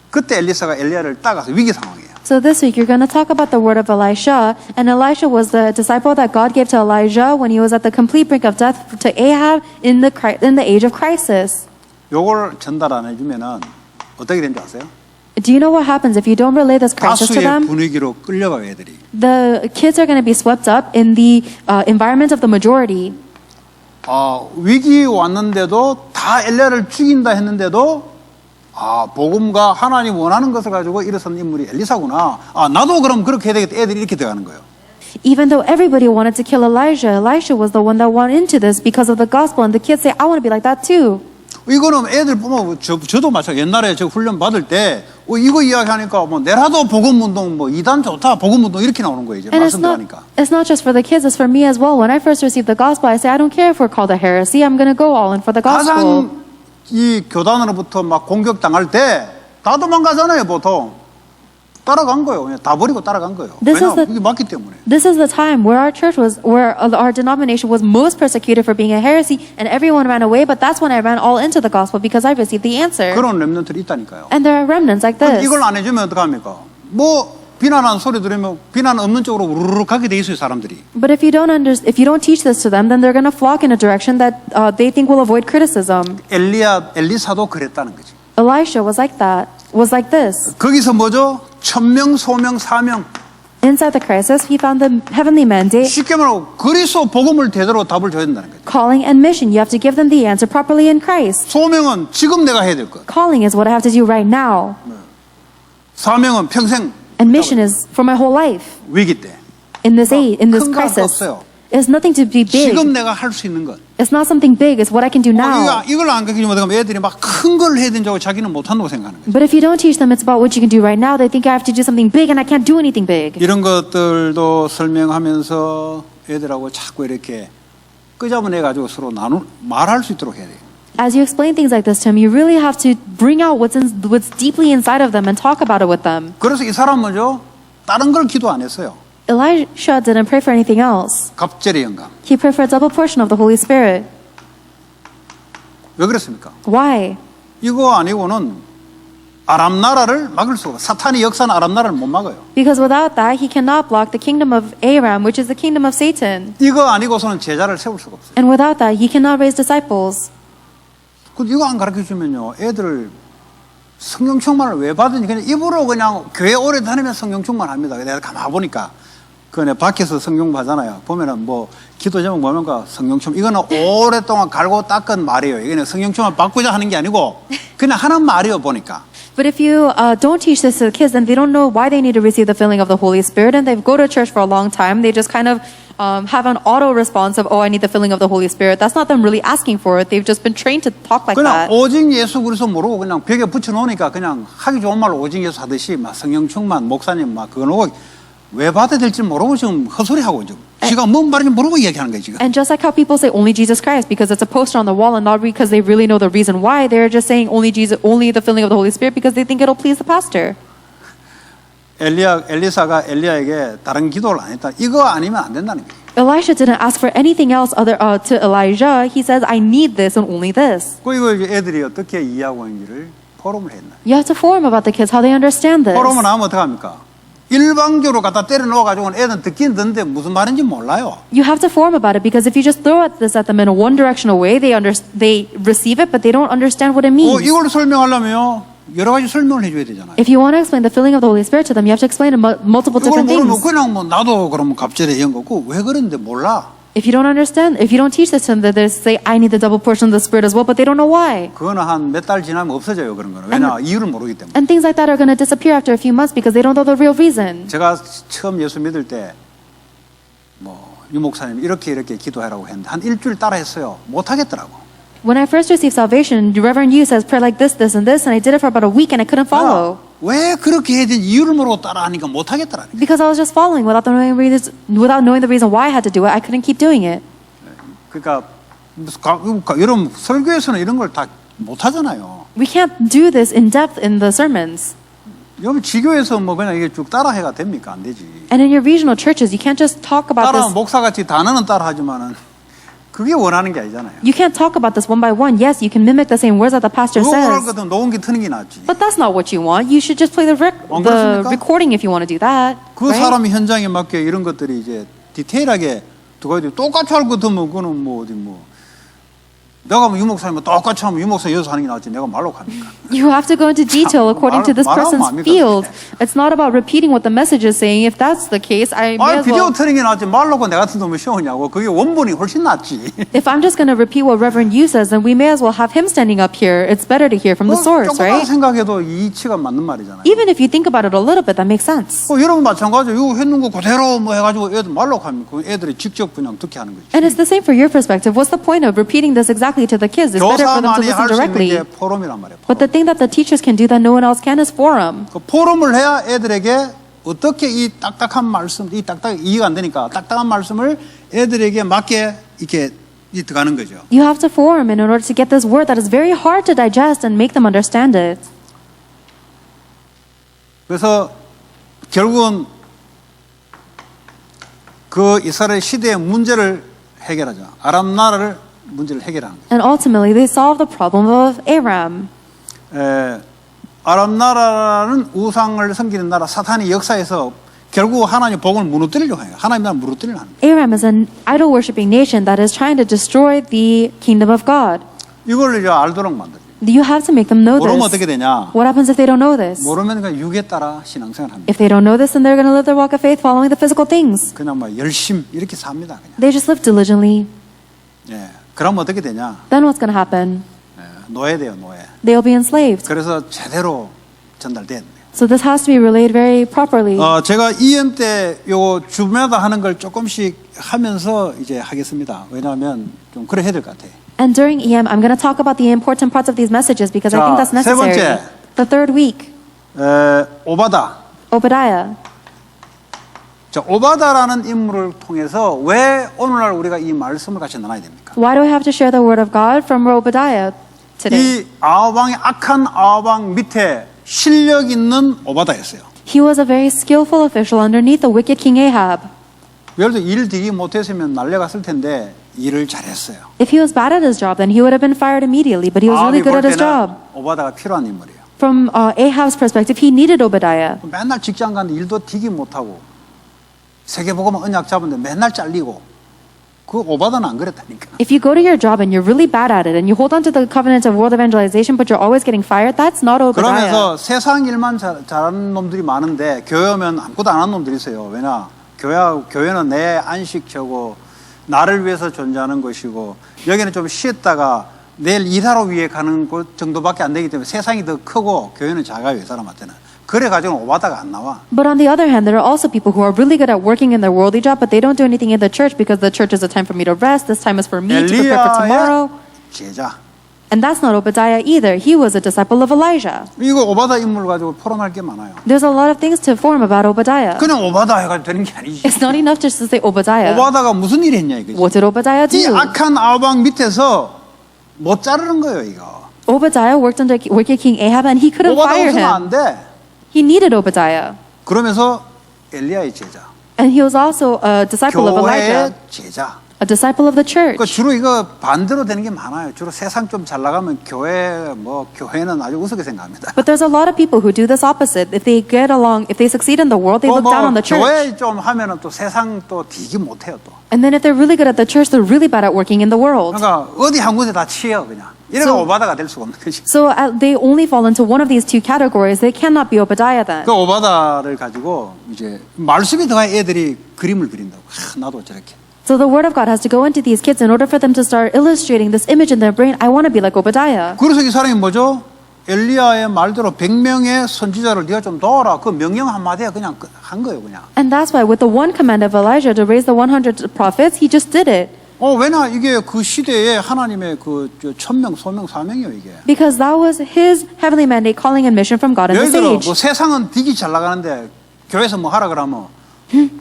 그때 엘리사가 엘리야를 따가서 위기 상황이에요. So this week you're going to talk about the word of Elisha, and Elisha was the disciple that God gave to Elijah when he was at the complete brink of death to Ahab in the age of crisis. 요걸 전달 안 해주면은 어떻게 되는지 아세요? Do you know what happens if you don't relay this crisis to 다수의 them? 분위기로 끌려가요 애들이. The kids are going to be swept up in the environment of the majority. 위기 왔는데도 다 엘리야를 죽인다 했는데도 복음과 하나님 원하는 것을 가지고 일어선 인물이 엘리사구나. 나도 그럼 그렇게 해야 되겠다. 애들이 이렇게 돼가는 거예요. Even though everybody wanted to kill Elijah, Elisha was the one that went into this because of the gospel. And the kids say, I want to be like that too. 이거는 애들 보면 저도 마찬가지. 옛날에 저 훈련 받을 때 이거 이야기하니까 뭐 내라도 복음운동 뭐 이단 좋다 복음운동 이렇게 나오는 거예요. 이제 And 말씀 들으니까. it's not just for the kids, it's for me as well. When I first received the gospel, I say, I don't care if we're called a heresy. I'm going to go all in for the gospel. 가장 이 교단으로부터 막 공격당할 때 다 도망가잖아요, 보통. 따라간 거예요. 그냥 다 버리고 따라간 거예요. This is 왜냐하면 the- 이게 맞기 때문에. This is the time where our church was, where our denomination was most persecuted for being a heresy, and everyone ran away. But that's when I ran all into the gospel because I received the answer. 그런 렘넌트들이 있다니까요. And there are remnants like 그럼 this. 이걸 안 해주면 어떡합니까? 뭐 비난하는 소리 들으면 비난 없는 쪽으로 우르르 가게 돼 있어요, 사람들이. But if you don't teach this to them, then they're going to flock in a direction that they think will avoid criticism. 엘리사도 그랬다는 거지. Elisha was like that. Was like this. 거기서 뭐죠? 천명, 소명, 사명. Inside the crisis, he found the heavenly mandate, 쉽게 말하고 그리스도 복음을 제대로 답을 줘야 된다는 거죠. calling and mission. You have to give them the answer properly in Christ. 소명은 지금 내가 해야 될 것. Calling is what I have to do right now, 사명은 평생 and mission is for my whole life. 위기 때. In this age, in this 큰 거 crisis, 없어요. it's nothing to be big. 지금 내가 할 수 있는 것. It's not something big. It's what I can do now. 이걸 안 가르치면 어떡하면 애들이 막 큰 걸 해야 된다고 자기는 못한다고 생각하는 거예요. But if you don't teach them, it's about what you can do right now. They think I have to do something big, and I can't do anything big. 이런 것들도 설명하면서 애들하고 자꾸 이렇게 끄잡아내가지고 서로 말할 수 있도록 해야 돼요. As you explain things like this to them, you really have to bring out what's deeply inside of them and talk about it with them. 그래서 이 사람은요, 다른 걸 기도 안 했어요. Elisha didn't pray for anything else. 갑절의 영감. He prayed for a double portion of the Holy Spirit. 왜 그랬습니까? Why? 이거 아니고는 아람 나라를 막을 수가 없어요. 사탄이 역사는 아람 나라를 못 막아요. Because without that, he cannot block the kingdom of Aram, which is the kingdom of Satan. 이거 아니고서는 제자를 세울 수가 없어요. And without that, he cannot raise disciples. 근데 이거 안 가르쳐 주면요, 애들 성령 충만을 왜 받으니 그냥 입으로 그냥 교회 오래 다니면 성령 충만 합니다. 내가 가만 보니까 그냥 밖에서 성령 받잖아요. 보면은 뭐 기도 제목 뭐면까 성령 충만 이거는 오랫동안 갈고 닦은 말이에요. 이거는 성령 충만 받고자 하는 게 아니고 그냥 하는 말이에요 보니까. But if you don't teach this to the kids, then they don't know why they need to receive the filling of the Holy Spirit, and they go to church for a long time. They just kind of have an auto response of, "Oh, I need the filling of the Holy Spirit." That's not them really asking for it. They've just been trained to talk like 그냥 that. 오직 예수 그리스도 모르고 그냥 벽에 붙여 놓으니까 그냥 하기 좋은 말로 오직 예수 하듯이 막 성령 충만 목사님 막 그거 놓고 왜 받아야 될지 모르고 지금 헛소리하고 지금 지가 뭔 말인지 모르고 이야기하는 거예요 지금. And just like how people say only Jesus Christ because it's a poster on the wall and not because they really know the reason why, they're just saying only Jesus, only the filling of the Holy Spirit because they think it'll please the pastor. 엘리사가 엘리야에게 다른 기도를 안 했다. 이거 아니면 안 된다는 거예요. Elisha didn't ask for anything else to Elijah. He says, I need this and only this. 그 이걸 이제 애들이 어떻게 이해하고 있는지를 포럼을 했나. You have to inform about the kids how they understand this. 포럼을 하면 어떡합니까? 일방적으로 갖다 때려 넣어가지고는 애들은 듣긴 듣는데 무슨 말인지 몰라요. You have to form about it because if you just throw this at them in a one directional way, they receive it, but they don't understand what it means. 이걸 설명하려면요 여러 가지 설명을 해줘야 되잖아요. If you want to explain the filling of the Holy Spirit to them, you have to explain multiple 그걸 different 모르면 things. 그냥 뭐 나도 그러면 갑절에 연 거고 왜 그런데 몰라. If you don't understand, if you don't teach this to them, they say, I need the double portion of the Spirit as well, but they don't know why. 그거는 한 몇 달 지나면 없어져요 그런 거는. 왜냐 이유를 모르기 때문에. And things like that are going to disappear after a few months because they don't know the real reason. 제가 처음 예수 믿을 때 뭐 유 목사님 이렇게 기도하라고 했는데 한 일주일 따라 했어요. 못 하겠더라고. When I first received salvation, the Reverend Yu says, pray like this, this, and this, and I did it for about a week and I couldn't follow. 왜 그렇게 해야 되는지 이유를 모르고 따라하니까 못 하겠더라. Because I was just following without knowing the reason why I had to do it. I couldn't keep doing it. 그러니까 여러분 설교에서는 이런 걸 다 못 하잖아요. We can't do this in depth in the sermons. 여러분 지교에서 뭐 그냥 이게 쭉 따라해가 됩니까? 안 되지. And in your regional churches, you can't just talk about 따라하면 this. 목사같이 단어는 따라하지만은 그게 원하는 게 아니잖아요. You can't talk about this one by one. Yes, you can mimic the same words that the pastor 그거 원할 says. 거든 녹음기 트는 게 낫지. But that's not what you want. You should just play the 그렇습니까? recording if you want to do that. 그 right? 사람이 현장에 맞게 이런 것들이 이제 디테일하게 두고 똑같이 할 것 같으면 그거는 뭐 어디 뭐 내가 뭐 유목사님은 똑같이 하면 유목사 여기서 하는 게 낫지 내가 말로 하니까. You have to go into detail according to this 말하면 person's 압니까, field. 그게? It's not about repeating what the message is saying. If that's the case, I may as 비디오 well. 트는 게 낫지 말로 내 같은 놈을 쉬우냐고. 그게 원본이 훨씬 낫지. If I'm just going to repeat what Reverend Yu says, then we may as well have him standing up here. It's better to hear from the source, 조금만 right? 생각해도 이치가 맞는 말이잖아요. Even if you think about it a little bit, that makes sense. 여러분 마찬가지로 이거 했는 거 그대로 뭐 해가지고 애들 말로 하면 그 애들이 직접 그냥 듣게 하는 거지. And it's the same for your perspective. What's the point of repeating this exactly to the kids? It's better for them to 교사만이 listen 할 수 있는 directly. 게 포럼이란 말이에요. But the thing that the teachers can do that no one else can is forum. 그 포럼을 해야 애들에게 어떻게 이 딱딱한 말씀, 이 딱딱 이해가 안 되니까 딱딱한 말씀을 애들에게 맞게 이렇게 들어가는 거죠. You have to forum in order to get this word that is very hard to digest and make them understand it. 그래서 결국은 그 이스라엘 시대의 문제를 해결하자. 아람 나라를 문제를 해결하는 거죠. And ultimately, they solve the problem of Aram. 아람 나라는 우상을 섬기는 나라, 사탄이 역사에서 결국 하나님 복음을 무너뜨리려고 해요. 하나님 나라를 무너뜨리려고 하는 거예요. Aram is an idol-worshipping nation that is trying to destroy the kingdom of God. 이걸 이제 알도록 만들어요. You have to make them know 모르면 this. 어떻게 되냐? What happens if they don't know this? 모르면 그냥 육에 따라 신앙생활 합니다. If they don't know this, then they're going to live their walk of faith following the physical things. 그냥 뭐 열심 이렇게 삽니다. 그냥. They just live diligently. 예. 그럼 어떻게 되냐? Then what's going to happen? 노예돼요, 노예. They'll be enslaved. 그래서 제대로 전달돼야 돼요. So this has to be relayed very properly. 제가 EM 때 요 주마다 하는 걸 조금씩 하면서 이제 하겠습니다. 왜냐하면 좀 그래 해야 될 것 같아요. And during EM, I'm going to talk about the important parts of these messages because I 자, think that's 세 번째. necessary. The third week, 오바다. Obadiah. 자, 오바다라는 인물을 통해서 왜 오늘날 우리가 이 말씀을 같이 나눠야 됩니까? Why do I have to share the word of God from Obadiah today? 이 아합왕의 악한 아합왕 밑에 실력 있는 오바다였어요. He was a very skillful official underneath the wicked King Ahab. 예를 들어 일 되게 못했으면 날려갔을 텐데 일을 잘했어요. If he was bad at his job, then he would have been fired immediately, but he was really 아합이 good 볼 at his 때는 job. 오바다가 필요한 인물이에요. From Ahab's perspective, he needed Obadiah. 맨날 직장 가는데 일도 되게 못하고 세계복음 언약 잡은데 맨날 잘리고 그 오바다는 안 그랬다니까. If you go to your job and you're really bad at it and you hold on to the covenant of world evangelization but you're always getting fired, that's not Obadiah. 그러면서 세상 일만 잘하는 놈들이 많은데 교회 오면 아무것도 안 하는 놈들이 있어요. 왜냐? 교회는 내 안식처고 나를 위해서 존재하는 것이고 여기는 좀 쉬었다가 내일 일하러 위해 가는 것 정도밖에 안 되기 때문에 세상이 더 크고 교회는 작아요. 이 사람한테는. 그래 가지고 오바다가 안 나와. But on the other hand, there are also people who are really good at working in their worldly job, but they don't do anything in the church because the church is a time for me to rest. This time is for me to prepare for tomorrow. 제자. And that's not Obadiah either. He was a disciple of Elijah. 이거 오바다 인물 가지고 포럼할 게 많아요. There's a lot of things to form about Obadiah. 그냥 오바다 해가지고 되는 게 아니지. It's not enough just to say Obadiah. 오바다가 무슨 일 했냐 이거지. What did Obadiah 이 do? 악한 아합왕 밑에서 못 자르는 거예요 이거. Obadiah worked under wicked King Ahab and he couldn't 오바다 fire 없으면 him. 안 돼. He needed Obadiah. 그러면서 엘리야의 제자, And he was also a disciple of Elijah, 교회의 제자. a disciple of the church. 그 주로 이거 반대로 되는 게 많아요. 주로 세상 좀 잘 나가면 교회는 아주 우습게 생각합니다. But there's a lot of people who do this opposite. If they get along, if they succeed in the world, they look down on the church. 교회 좀 하면은 또 세상 또 되게 못해요 또. And then if they're really good at the church, they're really bad at working in the world. 그러니까 어디 한 군데 다 치여 그냥. 이래가 So- 오바다가 될 수가 없는 거지. So they only fall into one of these two categories. They cannot be Obadiah then. 그 오바다를 가지고 이제 말씀이 들어가 애들이 그림을 그린다고. 나도 저렇게. So the word of God has to go into these kids in order for them to start illustrating this image in their brain. I want to be like Obadiah. 그래서 이 사람이 뭐죠? 엘리야의 말대로 100명의 선지자를 네가 좀 도와라. 그 명령 한마디에 그냥 한 거예요, 그냥. And that's why with the one command of Elijah to raise the 100 prophets, he just did it. 왜냐 이게 그 시대에 하나님의 그 1000명, 소명, 사명이에요 이게. Because that was his heavenly mandate, calling and mission from God in 예를 this 들어 age. 뭐 세상은 되게 잘 나가는데 교회에서 뭐 하라 그러면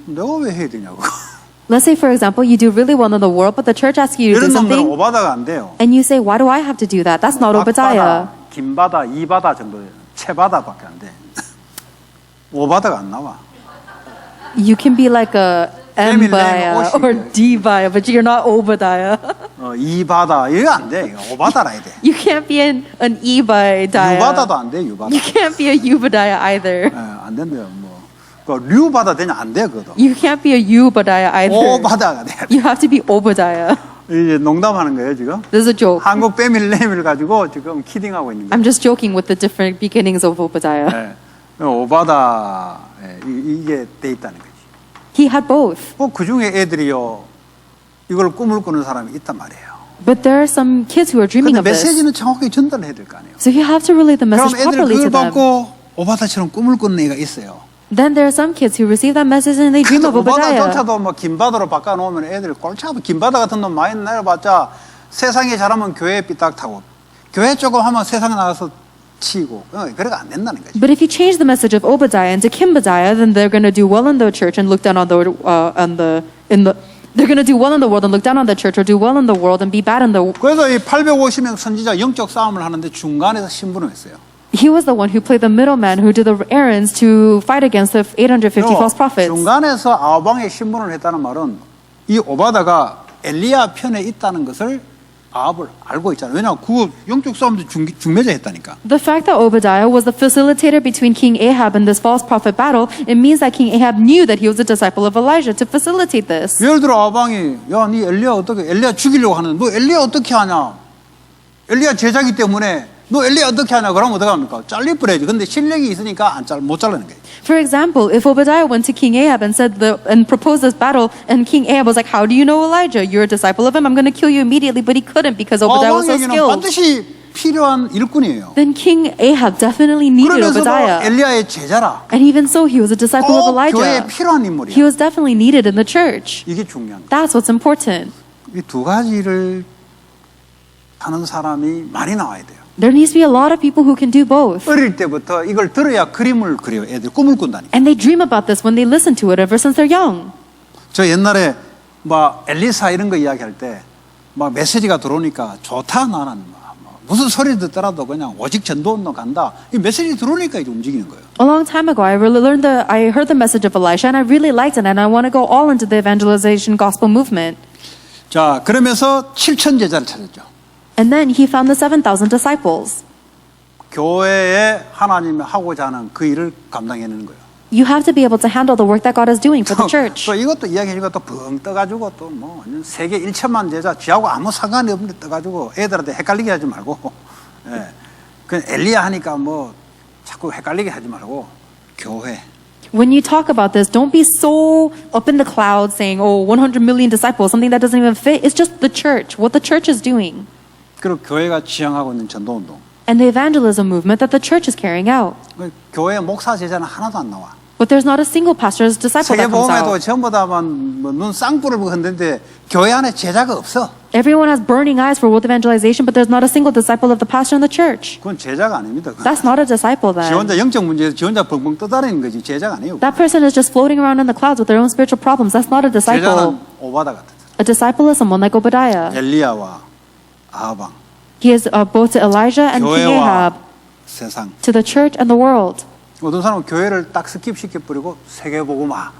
내가 왜 해야 되냐고. Let's say, for example, you do really well in the world, but the church asks you to do 이런 놈들은 something, 오바다가 안 돼요. and you say, why do I have to do that? That's not Obadiah. 앞바다, 긴바다, 이바다 정도 돼요. 채바다밖에 안 돼. 오바다가 안 나와. You can be like a Mbiah or Dbiah, but you're not Obadiah. 이바다 이거 안 돼. 이거 오바다라 해야 돼. You can't be an Ebadiah. 유바다도 안 돼. 유바다. You can't be a Ubadiah either. 안 된대요. 그 류바다 되냐 안 돼 그것도. You can't be a Ubadiah either. 오바다가 돼. You have to be Obadiah. 이제 농담하는 거예요 지금. This is a joke. 한국 패밀리 네임을 가지고 지금 키딩하고 있는 거예요. I'm just joking with the different beginnings of Obadiah. 네. 오바다 이게 돼 있다는 거지. He had both. 그 중에 애들이요 이걸 꿈을 꾸는 사람이 있단 말이에요. But there are some kids who are dreaming 근데 of this. 메시지는 정확하게 전달해야 될 거 아니에요. So you have to relay the 그럼 message 애들 properly 그걸 to them. 받고 오바다처럼 꿈을 꾸는 애가 있어요. Then there are some kids who receive that message and they dream of Obadiah. 오바다조차도 뭐 김바다로 바꿔놓으면 애들이 꼴찌 하고 김바다 같은 놈 많이 내려봤자 세상에 잘하면 교회에 삐딱 타고 교회 조금 하면 세상에 나가서 치고 그래가 안 된다는 거지. But if you change the message of Obadiah into Kimbadiah, then they're going to do well in the church and look down on they're going to do well in the world and look down on the church, or do well in the world and be bad in the. 그래서 이 850명 선지자 영적 싸움을 하는데 중간에서 신분을 했어요. He was the one who played the middleman, who did the errands to fight against the 850 false prophets. 중간에서 아합왕의 신분을 했다는 말은 이 오바다가 엘리야 편에 있다는 것을 아합을 알고 있잖아요. 왜냐하면 그 영적 싸움도 중매자 했다니까. The fact that Obadiah was the facilitator between King Ahab and this false prophet battle, it means that King Ahab knew that he was a disciple of Elijah to facilitate this. 예를 들어 아합왕이 야, 니 엘리야 죽이려고 하는데 너 엘리야 어떻게 하냐? 엘리야 제자기 때문에 너 엘리야 어떻게 하냐? 그러면 어떻게 합니까? 잘릴 뻔해야지. 근데 실력이 있으니까 못 자르는 거예요. For example, if Obadiah went to King Ahab and and proposed this battle, and King Ahab was like, "How do you know Elijah? You're a disciple of him. I'm going to kill you immediately." But he couldn't because Obadiah was so 아합왕에게는 skilled. 반드시 필요한 일꾼이에요. Then King Ahab definitely needed 그러면서도 Obadiah. 엘리야의 제자라. And even so, he was a disciple of 꼭 교회에 Elijah. 필요한 인물이야. He was definitely needed in the church. 이게 중요한 거예요. That's what's important. 이 두 가지를 하는 사람이 많이 나와야 돼요. There needs to be a lot of people who can do both. 어릴 때부터 이걸 들어야 그림을 그려요. 애들 꿈을 꾼다니까. And they dream about this when they listen to it ever since they're young. 저 옛날에 막 엘리사 이런 거 이야기할 때 막 메시지가 들어오니까 좋다 나는 무슨 소리 듣더라도 그냥 오직 전도운동 간다. 이 메시지 들어오니까 이제 움직이는 거예요. A long time ago, I heard the message of Elisha, and I really liked it, and I want to go all into the evangelization gospel movement. 자, 그러면서 7천 제자를 찾았죠. And then he found the 7,000 disciples. 교회에 하나님이 하고자 하는 그 일을 감당해내는 거예요. You have to be able to handle the work that God is doing for the church. 또 이것도 이야기하니까 또 벙 떠가지고 또 뭐 세계 1천만 제자 쥐하고 아무 상관이 없는데 떠가지고 애들한테 헷갈리게 하지 말고, 예, 그 엘리야 하니까 뭐 자꾸 헷갈리게 하지 말고 교회. When you talk about this, don't be so up in the clouds saying, "Oh, 100 million disciples," something that doesn't even fit. It's just the church, what the church is doing, 그리고 교회가 지향하고 있는 전도운동. and the evangelism movement that the church is carrying out. 교회 목사 제자는 하나도 안 나와. But there's not a single pastor's disciple that comes 세계복음에도 out. 전부 다만 눈 쌍불을 흔드는데 교회 안에 제자가 없어. Everyone has burning eyes for world evangelization, but there's not a single disciple of the pastor in the church. 그건 제자가 아닙니다. 그건. That's not a disciple 지 then. 혼자 영적 문제에서 지 혼자 벙벙 떠다니는 거지 제자가 아니에요. That person is just floating around in the clouds with their own spiritual problems. That's not a disciple. 제자는 오바다 같은 A disciple is someone like Obadiah. 엘리야와 아합왕, He is both to Elijah and King 교회와 Ahab, 세상. to the church and the world. 어떤 사람은 교회를 딱 스킵시켜 버리고 세계복음화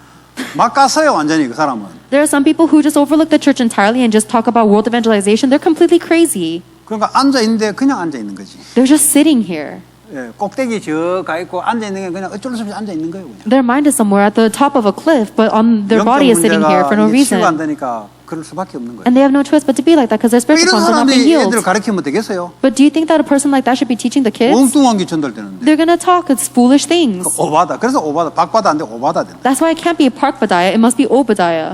막 갔어요 완전히 그 사람은. There are some people who just overlook the church entirely and just talk about world evangelization. They're completely crazy. 그러니까 앉아 있는데 그냥 앉아 있는 거지. They're just sitting here. 예, 꼭대기 저 가 있고 앉아 있는 게 그냥 어쩔 수 없이 앉아 있는 거예요 그냥. Their mind is somewhere at the top of a cliff, but their body is sitting here for no 이게 치유가 안 reason. 되니까 그럴 수밖에 없는 거예요. And they have no choice but to be like that because their spiritual 이런 problems are not being 사람들이 애들 healed. 가르치면 되겠어요? But do you think that a person like that should be teaching the kids? 엉뚱한 게 전달되는데. They're going to talk it's foolish things. 오바다. 그래서 오바다. 박바다 안 돼. 오바다 된다. That's why it can't be Parkbadiah. It must be Obadiah.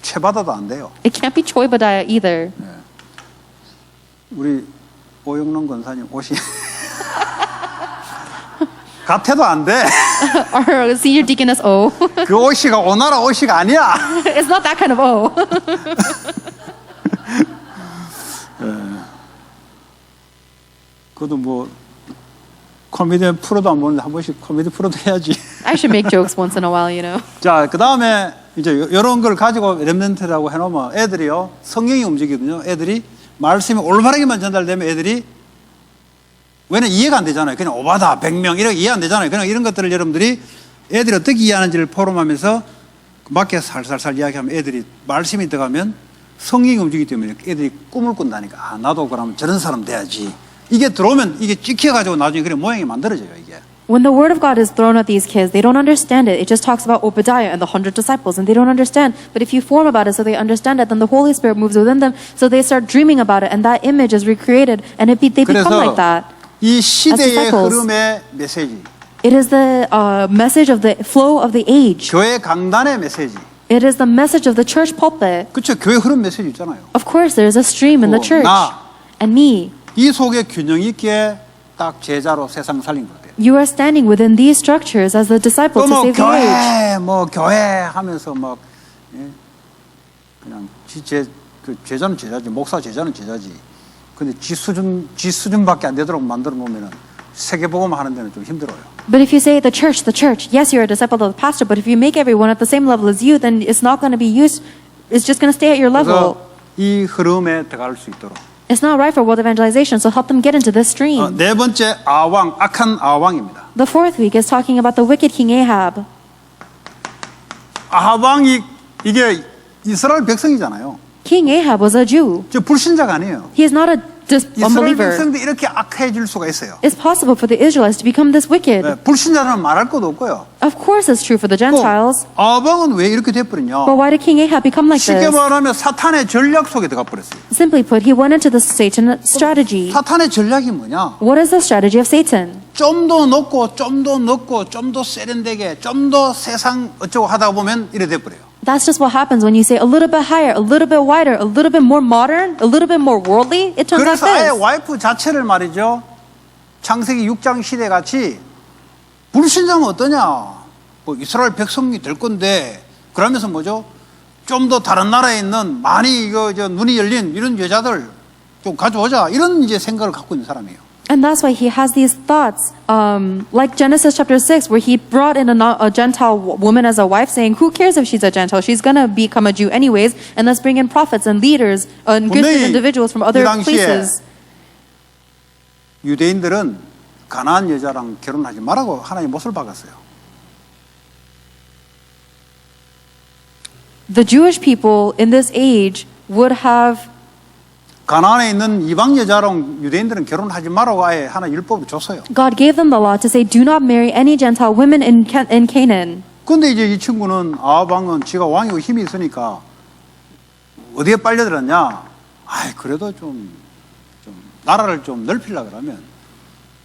최바다도 안 돼요. It can't be Choibadiah either. 우리 오영론 권사님 옷이 같아도 안 돼. Our senior deaconess O. 그 옷이가 오나라 옷이가 아니야. It's not that kind of O. 그것도 뭐 코미디 프로도 안 보는데 한 번씩 코미디 프로도 해야지. I should make jokes once in a while, you know. 자, 그 다음에 이제 이런 걸 가지고 렘넌트라고 해놓으면 애들이요 성령이 움직이거든요. 애들이 말씀이 올바르게만 전달되면 애들이 왜냐면 이해가 안 되잖아요. 그냥 오바다 100명 이렇게 이해 안 되잖아요. 그냥 이런 것들을 여러분들이 애들이 어떻게 이해하는지를 포럼하면서 밖에 살살살 이야기하면 애들이 말씀이 들어가면 성령이 움직이기 때문에 애들이 꿈을 꾼다니까. 아, 나도 그러면 저런 사람 돼야지. 이게 들어오면 이게 찍혀가지고 나중에 그런 모양이 만들어져요. 이게 When the word of God is thrown at these kids, they don't understand it. It just talks about Obadiah and the 100 disciples, and they don't understand. But if you form about it so they understand it, then the Holy Spirit moves within them, so they start dreaming about it, and that image is recreated, and they become like that. 이 시대의 disciples. 흐름의 메시지, It is the message of the flow of the age. 교회 강단의 메시지. It is the message of the church pulpit. 그렇죠. 교회 흐름 메시지 있잖아요. Of course, there is a stream in the church. 나. And me. 이 속에 균형 있게 딱 제자로 세상 살린 것 같아요. You are standing within these structures as the disciple to 또 save the age. 교회 하면서 막 예? 그냥 그 제자는 제자지, 목사 제자는 제자지. 근데 지 수준밖에 안 되도록 만들어 놓으면은 세계복음 하는 데는 좀 힘들어요. But if you say the church, yes, you're a disciple of the pastor, but if you make everyone at the same level as you, then it's not going to be used. It's just going to stay at your level. 그래서 이 흐름에 들어갈 수 있도록. It's not right for world evangelization, so help them get into this stream. 네 번째 악한 아왕입니다. The fourth week is talking about the wicked king Ahab. 아왕이 이게 이스라엘 백성이잖아요. King Ahab was a Jew. 저 불신자가 아니에요. He is not a 이스라엘 unbeliever. 백성도 이렇게 악해질 수가 있어요. It's possible for the Israelites to become this wicked. 네, 불신자는 말할 것도 없고요. Of course, it's true for the Gentiles. 아방은 왜 이렇게 돼버렸냐? But why did King Ahab become like 쉽게 this? 말하면 사탄의 전략 속에 들어가 버렸어요. Simply put, he went into the Satan strategy. 사탄의 전략이 뭐냐? What is the strategy of Satan? 좀 더 넣고, 좀 더 넣고, 좀 더 세련되게, 좀 더 세상 어쩌고 하다 보면 이래 돼버려요. That's just what happens when you say a little bit higher, a little bit wider, a little bit more modern, a little bit more worldly. It turns like 그래서 아예 this. 와이프 자체를 말이죠. 창세기 6장 시대 같이 불신자면 어떠냐? 뭐 이스라엘 백성이 될 건데 그러면서 뭐죠? 좀 더 다른 나라에 있는 많이 이거 눈이 열린 이런 여자들 좀 가져오자 이런 이제 생각을 갖고 있는 사람이에요. And that's why he has these thoughts, like Genesis chapter 6, where he brought in a Gentile woman as a wife, saying, who cares if she's a Gentile? She's going to become a Jew anyways, and let's bring in prophets and leaders and gifted individuals from other 이 당시에 places. 유대인들은 가나안 여자랑 결혼하지 말라고 하나님 못을 박았어요. The Jewish people in this age would have 가나안에 있는 이방 여자랑 유대인들은 결혼하지 말라고 아예 하나 율법을 줬어요. God gave them the law to say, do not marry any Gentile women in Canaan. 근데 이제 이 친구는 아방은 지가 왕이고 힘이 있으니까 어디에 빨려들었냐? 아이 그래도 좀 나라를 좀 넓히려 그러면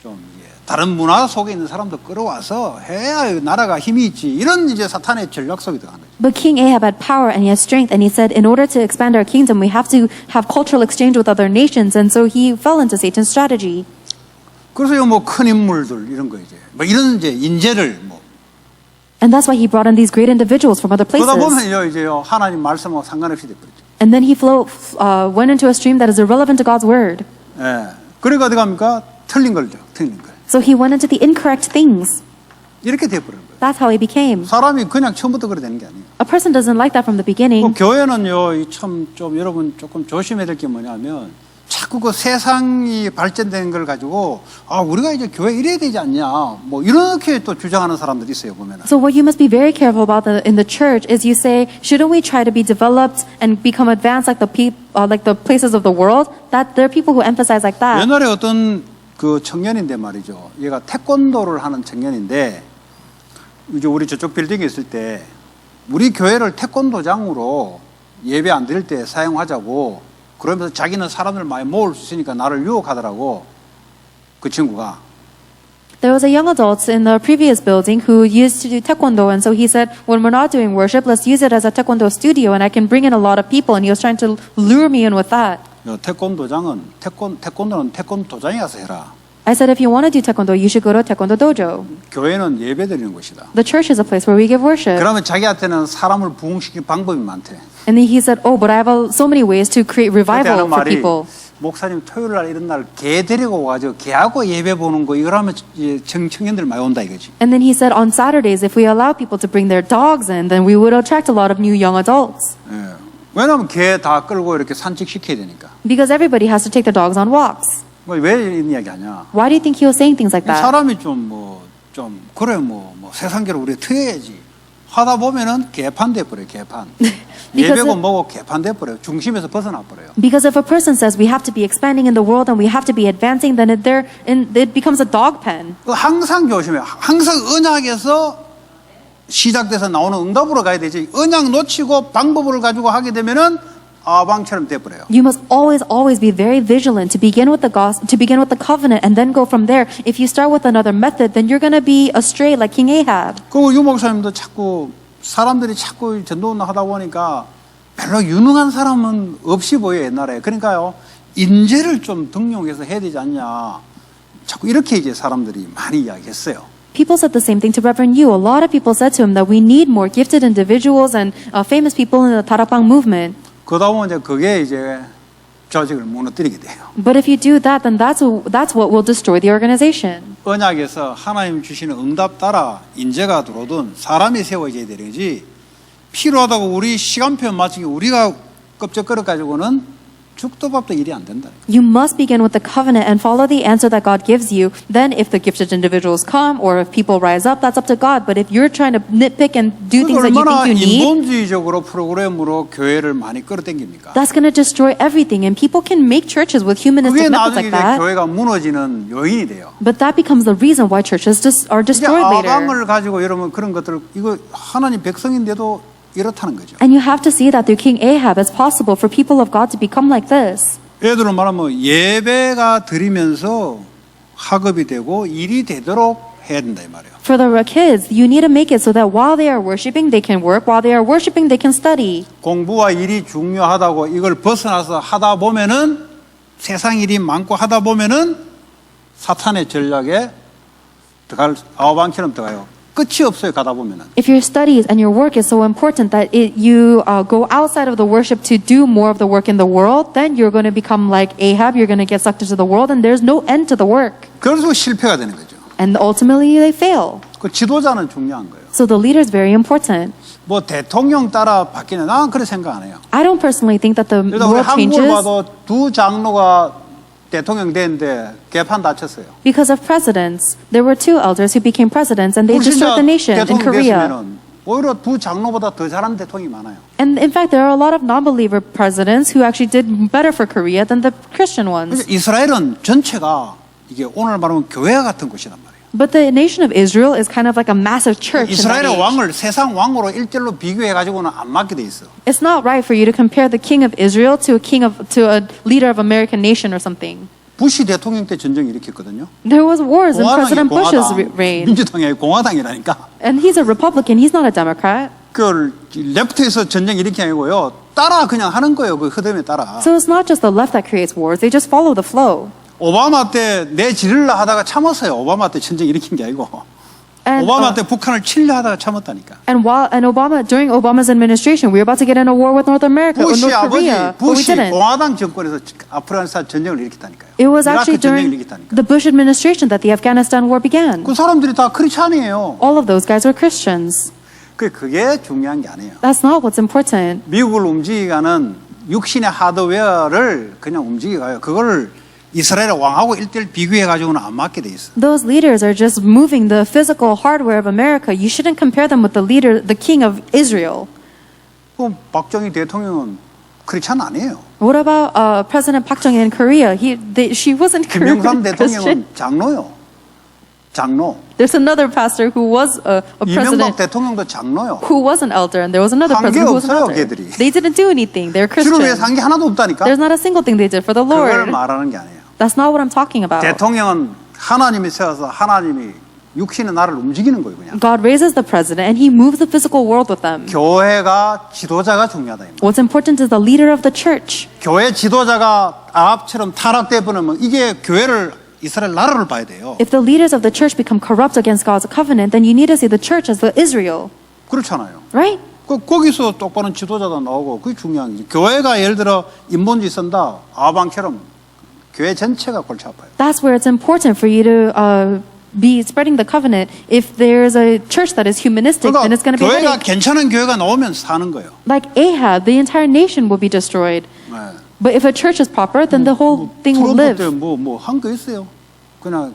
좀 다른 문화 속에 있는 사람도 끌어와서 해야 나라가 힘이 있지. 이런 이제 사탄의 전략 속에 들어간 거죠. But King Ahab had power and he had strength, and he said, in order to expand our kingdom, we have to have cultural exchange with other nations, and so he fell into Satan's strategy. 그래서 뭐 큰 인물들 이런 거 이제 뭐 이런 이제 인재를 뭐 And that's why he brought in these great individuals from other places. 그러다 보면요 이제요 하나님 말씀하고 상관없이 돼버리죠. And then he went into a stream that is irrelevant to God's word. 예. 그러니까 어디 갑니까? 틀린 걸죠. 틀린 걸. So he went into the incorrect things. 이렇게 돼버린 거예요. That's how he became. 사람이 그냥 처음부터 그래 되는 게 아니에요. A person doesn't like that from the beginning. 교회는요, 참 좀 여러분 조금 조심해야 될 게 뭐냐면 자꾸 그 세상이 발전된 걸 가지고 우리가 이제 교회 이래야 되지 않냐 뭐 이렇게 또 주장하는 사람들이 있어요 보면은. So what you must be very careful about in the church is you say, shouldn't we try to be developed and become advanced like the places of the world? That there are people who emphasize like that. 옛날에 어떤 그 청년인데 말이죠. 얘가 태권도를 하는 청년인데 이제 우리 저쪽 빌딩에 있을 때 우리 교회를 태권도장으로 예배 안 드릴 때 사용하자고 그러면서 자기는 사람들 많이 모을 수 있으니까 나를 유혹하더라고 그 친구가. There was a young adult in the previous building who used to do taekwondo, and so he said, when we're not doing worship, let's use it as a taekwondo studio, and I can bring in a lot of people, and he was trying to lure me in with that. 태권도는 태권도장에 가서 해라. I said, if you want to do taekwondo, you should go to taekwondo dojo. 교회는 예배 드리는 곳이다. The church is a place where we give worship. 그러면 자기한테는 사람을 부흥시킬 방법이 많대. And then he said, oh, but I have so many ways to create 그때 revival 하는 for 말이 people. 목사님 토요일 날 이런 날 개 데리고 와가지고 개하고 예배 보는 거 이걸 하면 청년들 많이 온다 이거지. And then he said, on Saturdays, if we allow people to bring their dogs in, then we would attract a lot of new young adults. 예. 왜냐하면 개 다 끌고 이렇게 산책시켜야 되니까. Because everybody has to take their dogs on walks. 뭐 왜 이런 이야기 하냐? Why do you think he was saying things like that? 사람이 좀 그래 세상계로 우리 트여야지 하다 보면은 개판돼 버려요. 개판. Because 예배고 it- 뭐고 개판돼 버려요. 중심에서 벗어나 버려요. Because if a person says we have to be expanding in the world and we have to be advancing, then it becomes a dog pen. 그 항상 조심해요. 항상 언약에서 시작돼서 나오는 응답으로 가야 되지. 언약 놓치고 방법을 가지고 하게 되면은 아방처럼 돼 버려요. You must always be very vigilant to begin with the gospel, to begin with the covenant, and then go from there. If you start with another method, then you're going to be astray like King Ahab. 그 유목사님도 자꾸 사람들이 자꾸 전도운동 하다 보니까 별로 유능한 사람은 없이 보여요, 옛날에. 그러니까요, 인재를 좀 등용해서 해야 되지 않냐. 자꾸 이렇게 이제 사람들이 많이 이야기했어요. People said the same thing to Reverend Yu. A lot of people said to him that we need more gifted individuals and famous people in the Tarapang movement. 그러다 보면 이제 그게 이제 조직을 무너뜨리게 돼요. But if you do that, then that's what will destroy the organization. 언약에서 하나님 주시는 응답 따라 인재가 들어오든 사람이 세워져야 되지 필요하다고 우리 시간표 맞추기 우리가 껍적거려 가지고는 죽도 밥도 일이 안 된다. You must begin with the covenant and follow the answer that God gives you. Then if the gifted individuals come or if people rise up, that's up to God. But if you're trying to nitpick and do things that you 얼마나 think you need, 인본주의적으로 프로그램으로 교회를 많이 끌어당깁니까? that's going to destroy everything. And people can make churches with 그게 humanistic methods 나중에 like 이제 that. 교회가 무너지는 요인이 돼요. But that becomes the reason why churches are 이제 destroyed later. 아방을 가지고 이러면 그런 것들 이거 하나님 백성인데도 이렇다는 거죠. And you have to see that through King Ahab, it's possible for people of God to become like this. 예를 들어 말하면 예배가 드리면서 학업이 되고 일이 되도록 해야 된다 이 말이에요. For the kids, you need to make it so that while they are worshiping, they can work. While they are worshiping, they can study. 공부와 일이 중요하다고 이걸 벗어나서 하다 보면은 세상 일이 많고 하다 보면은 사탄의 전략에 들어갈 아우방처럼 들어가요. 끝이 없어요. 가다 보면은. If your studies and your work is so important that you go outside of the worship to do more of the work in the world, then you're going to become like Ahab. You're going to get sucked into the world, and there's no end to the work. 그래서 실패가 되는 거죠. And ultimately, they fail. 그 지도자는 중요한 거예요. So the leader is very important. 뭐 대통령 따라 바뀌는 난 그렇게 생각 안 해요. I don't personally think that the 그래서 우리 world 한국을 changes 봐도 두 장로가 대통령 됐는데 개판 다쳤어요. because of presidents. There were two elders who became presidents, and they destroyed the nation in 대통령 Korea. 됐으면은 오히려 두 장로보다 더 잘하는 대통령이 많아요. And in fact, there are a lot of non-believer presidents who actually did better for Korea than the Christian ones. 그래서 이스라엘은 전체가 이게 오늘 말하면 교회 같은 곳이란 말이에요. But the nation of Israel is kind of like a massive church. In that 이스라엘의 age. 왕을 세상 왕으로 일절로 비교해 가지고는 안 맞게 돼 있어. It's not right for you to compare the king of Israel to a leader of American nation or something. 부시 대통령 때 전쟁 일으켰거든요. There was wars in 공화당이 President Bush's 공화당, reign, 민주당이 아니고 공화당이라니까. and he's a Republican. He's not a Democrat. 그 레프트에서 전쟁 일으킨 게 아니고요. 따라 그냥 하는 거예요. 그 흐름에 따라. So it's not just the left that creates wars; they just follow the flow. 오바마 때 내 지르려 하다가 참았어요. 오바마 때 전쟁 일으킨 게 아니고. And, 오바마 때 북한을 치려 하다가 참았다니까. and Obama during Obama's administration, we were about to get in a war with North America or 부시 North 아버지, Korea, but we 부시 didn't. 공화당 정권에서 아프가니스탄 전쟁을 일으켰다니까요. It was 이라크 actually 전쟁을 during 일으켰다니까. the Bush administration that the Afghanistan war began. 그 사람들이 다 크리스찬이에요. All of those guys were Christians. 그게 중요한 게 아니에요. That's not what's important. 미국을 움직이가는 육신의 하드웨어를 그냥 움직이가요. 그걸 이스라엘의 왕하고 1대1 비교해 가지고는 안 맞게 돼 있어. Those leaders are just moving the physical hardware of America. You shouldn't compare them with the king of Israel. 그 박정희 대통령은 크리스찬 아니에요. What about President Park Chung-hee in Korea? She wasn't 김영삼 Korean 대통령은 Christian. 장로요. 장로. There's another pastor who was a 이명박 president 대통령도 장로요. who was an elder, and there was another 한 게 president who was an 없어요, elder. 걔들이. They didn't do anything. They're 주를 위해 Christians. 산 게 하나도 없다니까. There's not a single thing they did for the 그걸 Lord. 말하는 게 아니에요. That's not what I'm talking about. 대통령은 하나님이 세워서 하나님이 육신의 나를 움직이는 거예요, 그냥. God raises the president, and he moves the physical world with them. 교회가 지도자가 중요하다. 이 말이에요. What's important is the leader of the church. 교회 지도자가 아합처럼 타락돼 버리면 이게 교회를 이스라엘 나라를 봐야 돼요. If the leaders of the church become corrupt against God's covenant, then you need to see the church as the Israel, 그렇잖아요. right? 거기서 똑바른 지도자도 나오고 그게 중요한 거지. 교회가 예를 들어 인본주의 쓴다. 아방처럼 교회 전체가 골치 아파요. That's where it's important for you to be spreading the covenant. If there's a church that is humanistic, then it's going to 그러니까 be 교회가 heading. 괜찮은 교회가 나오면 사는 거예요. Like Ahab, the entire nation will be destroyed. 네. But if a church is proper, then the whole thing will 트럼프 때 live. 뭐 한 거 있어요. 그냥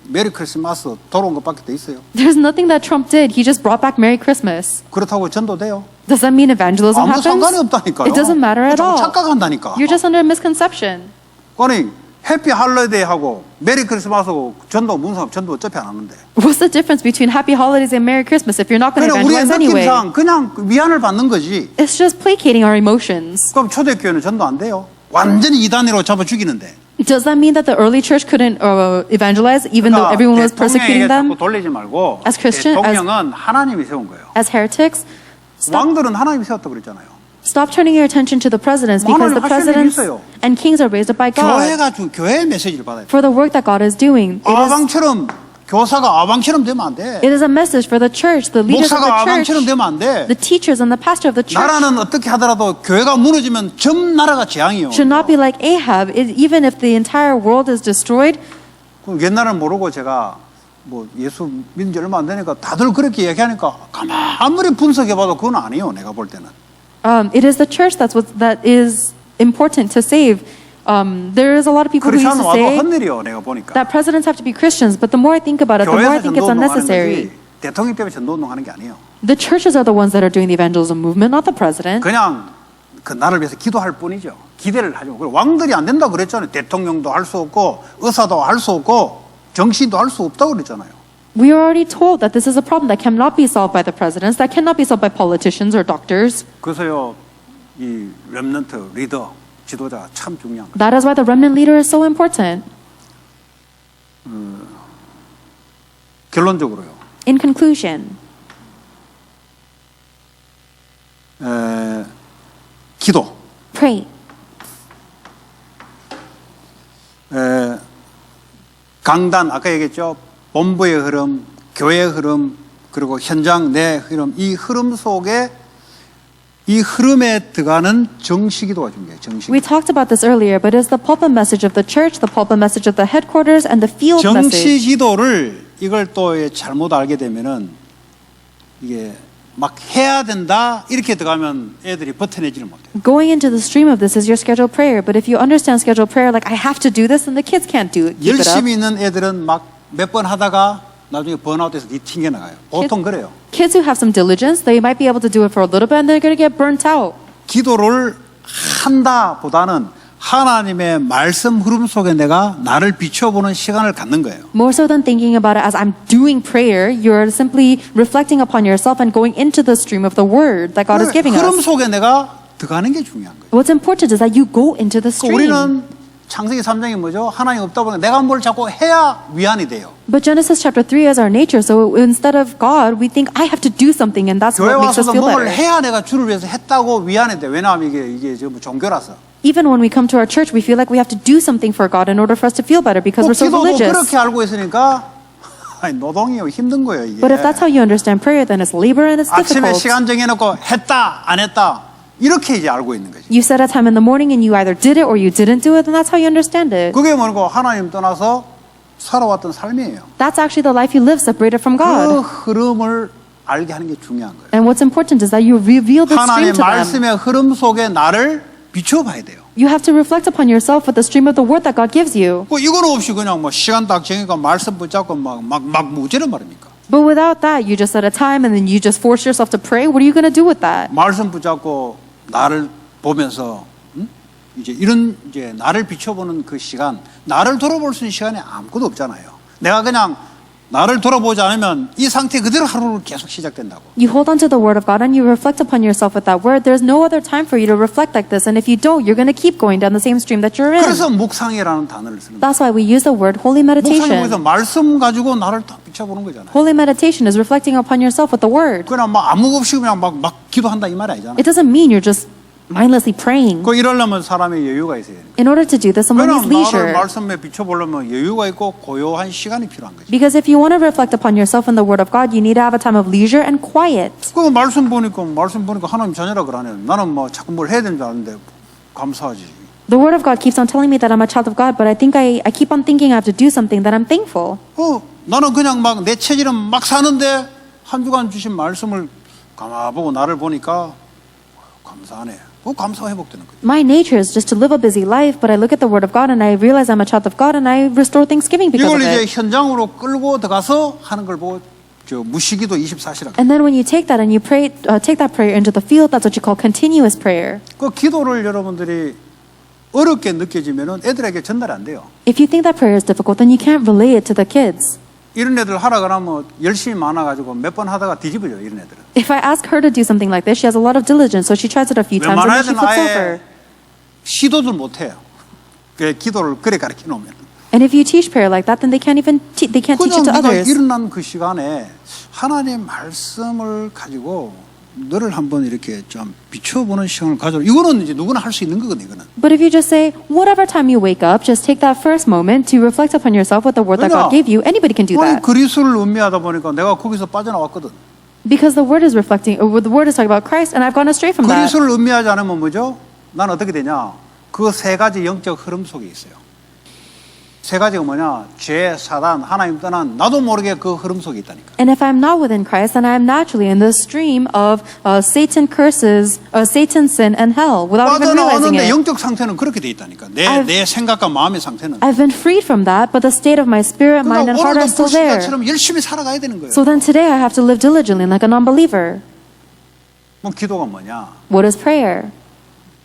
메리 크리스마스 돌아온 것밖에 더 있어요. There's nothing that Trump did. He just brought back Merry Christmas. 그렇다고 전도돼요? Does that mean evangelism 아무 happens? 상관이 없다니까요. It doesn't matter at 자꾸 all. 착각한다니까. You're just under a misconception. 아니 해피 할러데이하고 메리 크리스마스하고 전도 무슨 상관? 전도 어차피 안 하는데. What's the difference between Happy Holidays and Merry Christmas if you're not going to 그냥 우리의 evangelize anyway? 느낌상 그냥 위안을 받는 거지. It's just placating our emotions. 그럼 초대교회는 전도 안 돼요? 완전히 이단으로 잡아 죽이는데. Does that mean that the early church couldn't evangelize even though everyone was persecuting 대통령에게 자꾸 them 돌리지 말고 As Christian, 대통령은 하나님이 세운 거예요. as heretics? 왕들은 하나님이 세웠다고 그랬잖아요. Stop turning your attention to the presidents because the 하나님 하실 일이 presidents 있어요. and kings are raised up by God 교회의 메시지를 받아야 돼. for the work that God is doing. 아방처럼 교사가 아방처럼 되면 안 돼. It is a message for the church, the leaders of 목사가 the church, 아방처럼 되면 안 돼. the teachers and the pastor of the church. 나라는 어떻게 하더라도 교회가 무너지면 전 나라가 재앙이에요. Should not be like Ahab. Even if the entire world is destroyed, 그 옛날은 모르고 제가 뭐 예수 믿은 지 얼마 안 되니까 다들 그렇게 얘기하니까 가만 아무리 분석해봐도 그건 아니에요. 내가 볼 때는. it is the church that is important to save. There is a lot of people who used 크리스천 to 와도 say 헛일이요. 내가 보니까. that presidents have to be Christians, but the more I think about it, the more I 교회에서 think it's 전도운동하는 unnecessary. 거지 대통령 때문에 전도운동하는 게 아니에요. The churches are the ones that are doing the evangelism movement, not the president. 그냥 그 나라를 위해서 기도할 뿐이죠. 기대를 하죠. 그리고 왕들이 안 된다고 그랬잖아요. 대통령도 할 수 없고 의사도 할 수 없고 정치인도 할 수 없다고 그랬잖아요. We are already told that this is a problem that cannot be solved by the presidents, that cannot be solved by politicians or doctors. 그래서요, 이 렘넌트 리더 지도자가 참 중요한 거예요. That is why the remnant leader is so important. 결론적으로요. In conclusion, 기도. pray. 강단 아까 얘기했죠. 본부의 흐름, 교회의 흐름, 그리고 현장 내 흐름, 이 흐름 속에 이 흐름에 들어가는 정식기도가 중요해요. 정식. We talked about this earlier, but it's the pulpit message of the church, the pulpit message of the headquarters, and the field message. 정식기도를 이걸 또 잘못 알게 되면은 이게 막 해야 된다 이렇게 들어가면 애들이 버텨내지를 못해요. Going into the stream of this is your scheduled prayer, but if you understand scheduled prayer like I have to do this, then the kids can't do it. Keep it up. 열심히 있는 애들은 막 몇 번 하다가 나중에 번아웃돼서 튕겨 나가요. 보통 그래요. Kids who have some diligence, they might be able to do it for a little bit, and they're going to get burnt out. 기도를 한다보다는 하나님의 말씀 흐름 속에 내가 나를 비춰보는 시간을 갖는 거예요. More so than thinking about it as I'm doing prayer, you're simply reflecting upon yourself and going into the stream of the word that God is giving 흐름 us. 속에 내가 들어가는 게 중요한 거예요. What's important is that you go into the stream. 우리는 창세기 3장이 뭐죠? 하나님 없다 보니까 내가 뭘 자꾸 해야 위안이 돼요. But Genesis chapter 3 is our nature, so instead of God, we think I have to do something, and that's 교회 what makes us 와서도 feel 뭘 better. 해야 내가 주를 위해서 했다고 위안이 돼. 왜냐하면 이게 전부 종교라서. Even when we come to our church, we feel like we have to do something for God in order for us to feel better because we're so 기도도 religious. 그렇게 알고 있으니까 아니, 노동이요. 힘든 거예요, 이게. But if that's how you understand prayer, then it's labor and it's 아침에 difficult. 시간 정해놓고 했다, 안 했다. 이렇게 이제 알고 있는 거지. You set a time in the morning and you either did it or you didn't do it, and that's how you understand it. 그게 뭐고 하나님 떠나서 살아왔던 삶이에요. That's actually the life you live separated from 그 God. 흐름을 알게 하는 게 중요한 거예요. And what's important is that you reveal the stream 하나님의 to them. 말씀의 흐름 속에 나를 비춰봐야 돼요. You have to reflect upon yourself with the stream of the word that God gives you. 그 이거는 없이 그냥 뭐 시간 딱 정해가 말씀 붙잡고 막 무죄란 말입니까? But without that, you just set a time and then you just force yourself to pray. What are you going to do with that? 말씀 붙잡고 나를 보면서 이제 이런 이제 나를 비춰보는 그 시간, 나를 돌아볼 수 있는 시간이 아무것도 없잖아요. 내가 그냥 나를 돌아보지 않으면 이 상태 그대로 하루를 계속 시작된다고. You hold on to the word of God and you reflect upon yourself with that word. There's no other time for you to reflect like this. And if you don't, you're going to keep going down the same stream that you're in. 그래서 묵상이라는 단어를 쓰는 거예요. That's why we use the word holy 묵상이 meditation. 거기서 말씀 가지고 나를 딱 비춰보는 거잖아요. Holy meditation is reflecting upon yourself with the word. 그냥 막 아무 없이 그냥 막 기도한다 이 말이 아니잖아요. It doesn't mean you're just mindlessly praying. 그 이러려면 사람의 여유가 있어야 돼요. In order to do this, someone needs 그냥 나를 leisure. 말씀에 비춰보려면 여유가 있고 고요한 시간이 필요한 거죠. Because if you want to reflect upon yourself in the word of God, you need to have a time of leisure and quiet. 그 말씀 보니까 하나님 자녀라 그러네. 나는 뭐 자꾸 뭘 해야 되는 줄 아는데 감사하지. The word of God keeps on telling me that I'm a child of God, but I think I keep on thinking I have to do something that I'm thankful. 나는 그냥 막 내 체질은 막 사는데 한 주간 주신 말씀을 가만보고 나를 보니까 감사하네. 그 감사가 회복되는 거예요. My nature is just to live a busy life, but I look at the Word of God and I realize I'm a child of God and I restore thanksgiving because 이걸 of 이제 it. 현장으로 끌고 들어가서 하는 걸 보고 저 무시기도 24시라고. And then when you take that and you pray, take that prayer into the field, that's what you call continuous prayer. 그 기도를 여러분들이 어렵게 느껴지면은 애들에게 전달이 안 돼요. If you think that prayer is difficult, then you can't relay it to the kids. 이런 애들 하라 그러면 열심히 많아가지고 몇 번 하다가 뒤집어져 이런 애들은. If I ask her to do something like this, she has a lot of diligence, so she tries it a few times and then she 웬만한 애들은 flips 아예 over. 시도도 못해요. 그래 기도를 그래 가르쳐 놓으면. And if you teach prayer like that, then they can't teach 그냥 it to 네가 others. 일어난 그 시간에 하나님 말씀을 가지고 너를 한번 이렇게 좀 비춰보는 시간을 가져. 이거는 이제 누구나 할 수 있는 거거든 이거는. But if you just say, whatever time you wake up, just take that first moment to reflect upon yourself with the word that God gave you, anybody can do 아니 that. 그리스도를 음미하다 보니까 내가 거기서 빠져나왔거든. Because the word is reflecting, or the word is talking about Christ, and I've gone astray from that. 그리스도를 음미하지 않으면 뭐죠? 난 어떻게 되냐? 그 세 가지 영적 흐름 속에 있어요. 세 가지가 뭐냐? 죄, 사단, 하나님 떠난 나도 모르게 그 흐름 속에 있다니까. And if I'm not within Christ, then I am naturally in the stream of Satan curses, Satan sin, and hell, without even realizing 빠져나왔는데 it. 영적 상태는 그렇게 돼 있다니까. 내 생각과 마음의 상태는. I've been freed from that, but the state of my spirit, mind, and 그러니까 heart are 오늘도 still there. 불신자처럼 열심히 살아가야 되는 거예요. So then today I have to live diligently like a non-believer. 뭐 기도가 뭐냐? What is prayer?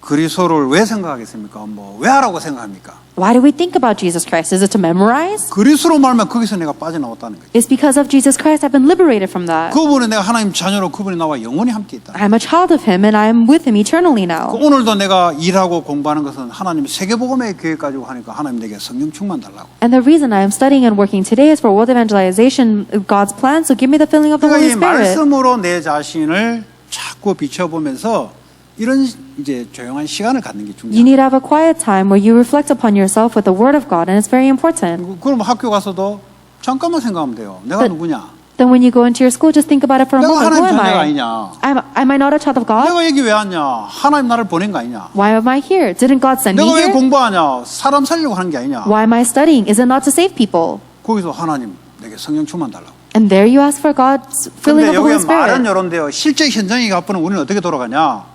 그리스도를 왜 생각하겠습니까? 뭐 왜 하라고 생각합니까? Why do we think about Jesus Christ? Is it to memorize? 그리스도로 말하면 거기서 내가 빠져나왔다는 거죠. It's because of Jesus Christ I've been liberated from that. 그분이 내가 하나님 자녀로 그분이 나와 영원히 함께 있다. I'm a child of Him and I'm with Him eternally now. 오늘도 내가 일하고 공부하는 것은 하나님 세계복음의 계획 가지고 하니까 하나님 내게 성령 충만 달라고. And the reason I am studying and working today is for world evangelization, God's plan, so give me the filling of the 그러니까 Holy 이 Spirit. 말씀으로 내 자신을 자꾸 비춰보면서 이런 이제 조용한 시간을 갖는 게 You 중요해요. need to have a quiet time where you reflect upon yourself with the Word of God, and it's very important. 그럼 학교 가서도 잠깐만 생각하면 돼요. 내가 누구냐? Then when you go into your school, just think about it for a 내가 moment. Who 하나님 am 자녀가 I? 아니냐? Am I not a child of God? 내가 여기 왜 왔냐? 하나님 나를 보낸 거 아니냐? Why am I here? Didn't God send me 내가 왜 here? 공부하냐? 사람 살려고 하는 게 아니냐? Why am I studying? Is it not to save people? 거기서 하나님 내게 성령 충만 달라고. And there you ask for God's filling 근데 of the Holy 여기 말은 Spirit. 이런데요. 실제 현장에 가보면 우리는 어떻게 돌아가냐?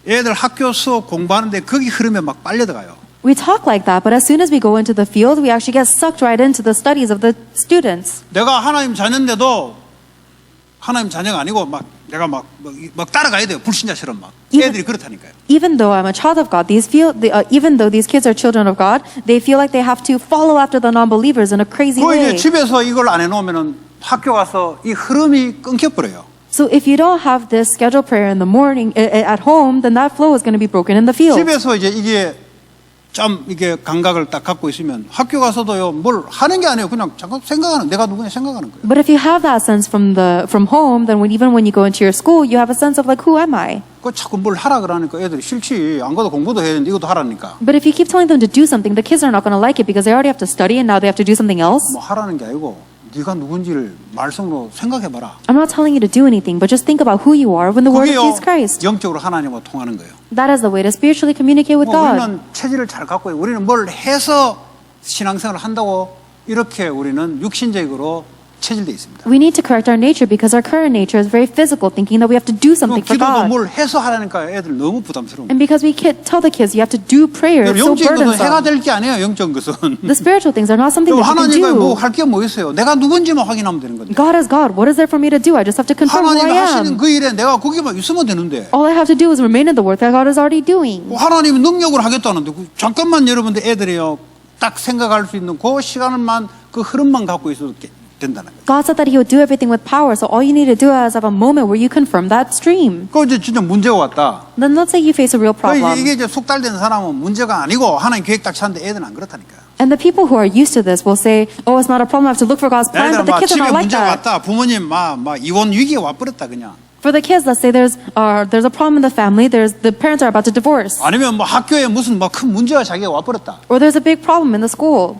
애들 학교 수업 공부하는데 거기 흐름에 막 빨려들어가요. We talk like that, but as soon as we go into the field, we actually get sucked right into the studies of the students. 내가 하나님 자녀인데도 하나님 자녀가 아니고 막 내가 막 따라가야 돼요. 불신자처럼 막. 애들이 그렇다니까요. Even though I'm a child of God, even though these kids are children of God, they feel like they have to follow after the non-believers in a crazy 그 이제 way. 집에서 이걸 안 해놓으면은 학교 가서 이 흐름이 끊겨버려요. So if you don't have this scheduled prayer in the morning at home, then that flow is going to be broken in the field. 집에서 이제 이게 좀 이게 감각을 딱 갖고 있으면 학교 가서도요 뭘 하는 게 아니에요. 그냥 잠깐 생각하는 내가 누구냐 생각하는 거예요. But if you have that sense from home, then even when you go into your school, you have a sense of like, who am I? 그 자꾸 뭘 하라 그러니까 애들이 싫지. 안 가도 공부도 해야 되는데 이것도 하라니까. But if you keep telling them to do something, the kids are not going to like it because they already have to study and now they have to do something else. 뭐 하라는 게 아니고 네가 누군지를 말씀으로 생각해봐라. I'm not telling you to do anything, but just think about who you are when the Word of 그게요 Jesus Christ. 영적으로 하나님과 통하는 거예요. That is the way to spiritually communicate with 뭐 God. 우리는 체질을 잘 갖고 우리는 뭘 해서 신앙생활을 한다고 이렇게 우리는 육신적으로 체질돼 있습니다. We need to correct our nature because our current nature is very physical, thinking that we have to do something for 기도도 God. 뭘 해서 하라니까 애들 너무 부담스러워. And because we can't tell the kids you have to do prayer, it's so 영적인 것은 해가 burdensome. 될 게 아니에요. 영적인 것은. The spiritual things are not something that you can 하나님과 do. 뭐 할 게 뭐 있어요? 내가 누군지만 확인하면 되는 건데. God is God. What is there for me to do? I just have to confirm who 하나님이 I 하시는 am. 그 일에 내가 거기만 있으면 되는데. All I have to do is remain in the work that God is already doing. 하나님이 능력으로 하겠다는데 잠깐만 여러분들 애들이요 딱 생각할 수 있는 그 시간만 그 흐름만 갖고 있어도 된다는 거예요. God said that He would do everything with power, so all you need to do is have a moment where you confirm that stream. 그 이제 진짜 문제가 왔다. Then let's say you face a real 그 problem. 이게 이제 숙달된 사람은 문제가 아니고 하나님 계획 딱 찾는데 애들은 안 그렇다니까요. And the people who are used to this will say, oh, it's not a problem, I have to look for God's plan, 예를 들어 but the 막 kids 집에 are not like 문제가 that. 왔다. 부모님 막 이혼 위기에 와버렸다 그냥. For the kids, let's say there's a problem in the family, the parents are about to divorce. 아니면 뭐 학교에 무슨 막 큰 문제가 자기가 와버렸다. Or there's a big problem in the school.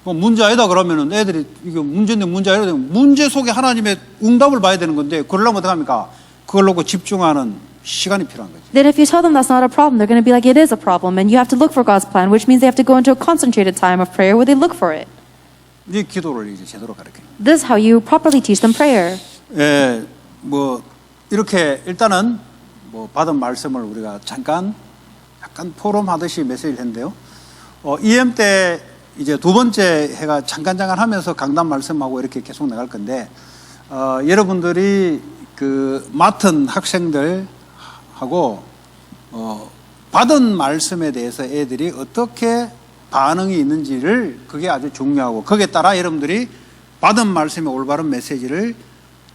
뭐 문제 아니다 그러면은 애들이 이게 문제인데 문제 아니다 문제 속에 하나님의 응답을 봐야 되는 건데 그러려면 어떡합니까? 그걸 놓고 집중하는 시간이 필요한 거죠. Then if you tell them that's not a problem, they're going to be like, it is a problem, and you have to look for God's plan, which means they have to go into a concentrated time of prayer where they look for it. 이 기도를 이제 제대로 가르쳐요. This is how you properly teach them prayer. 뭐 이렇게 일단은 뭐 받은 말씀을 우리가 잠깐 약간 포럼하듯이 메시지를 했는데요. EM 때 이제 두 번째 해가 잠깐 하면서 강단 말씀하고 이렇게 계속 나갈 건데 여러분들이 그 맡은 학생들하고 받은 말씀에 대해서 애들이 어떻게 반응이 있는지를 그게 아주 중요하고 거기에 따라 여러분들이 받은 말씀의 올바른 메시지를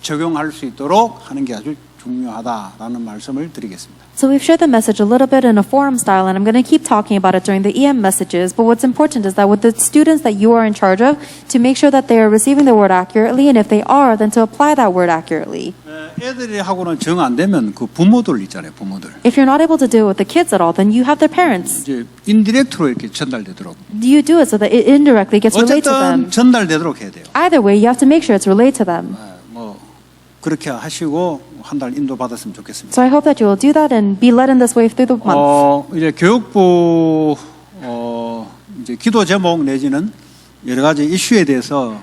적용할 수 있도록 하는 게 아주 중요하다라는 말씀을 드리겠습니다. So we've shared the message a little bit in a forum style, and I'm going to keep talking about it during the EM messages. But what's important is that with the students that you are in charge of, to make sure that they are receiving the word accurately, and if they are, then to apply that word accurately. 애들하고는 정 안 되면 그 부모들 있잖아요, 부모들. If you're not able to deal with the kids at all, then you have their parents. 이제 인디렉트로 이렇게 전달되도록. You do it so that it indirectly gets relayed to them. 어쨌든 전달되도록 해야 돼요. Either way, you have to make sure it's relayed to them. 뭐 그렇게 하시고 한 달 인도 받았으면 좋겠습니다. So I hope that you will do that and be led in this way through the month. 이제 교육부 이제 기도 제목 내지는 여러 가지 이슈에 대해서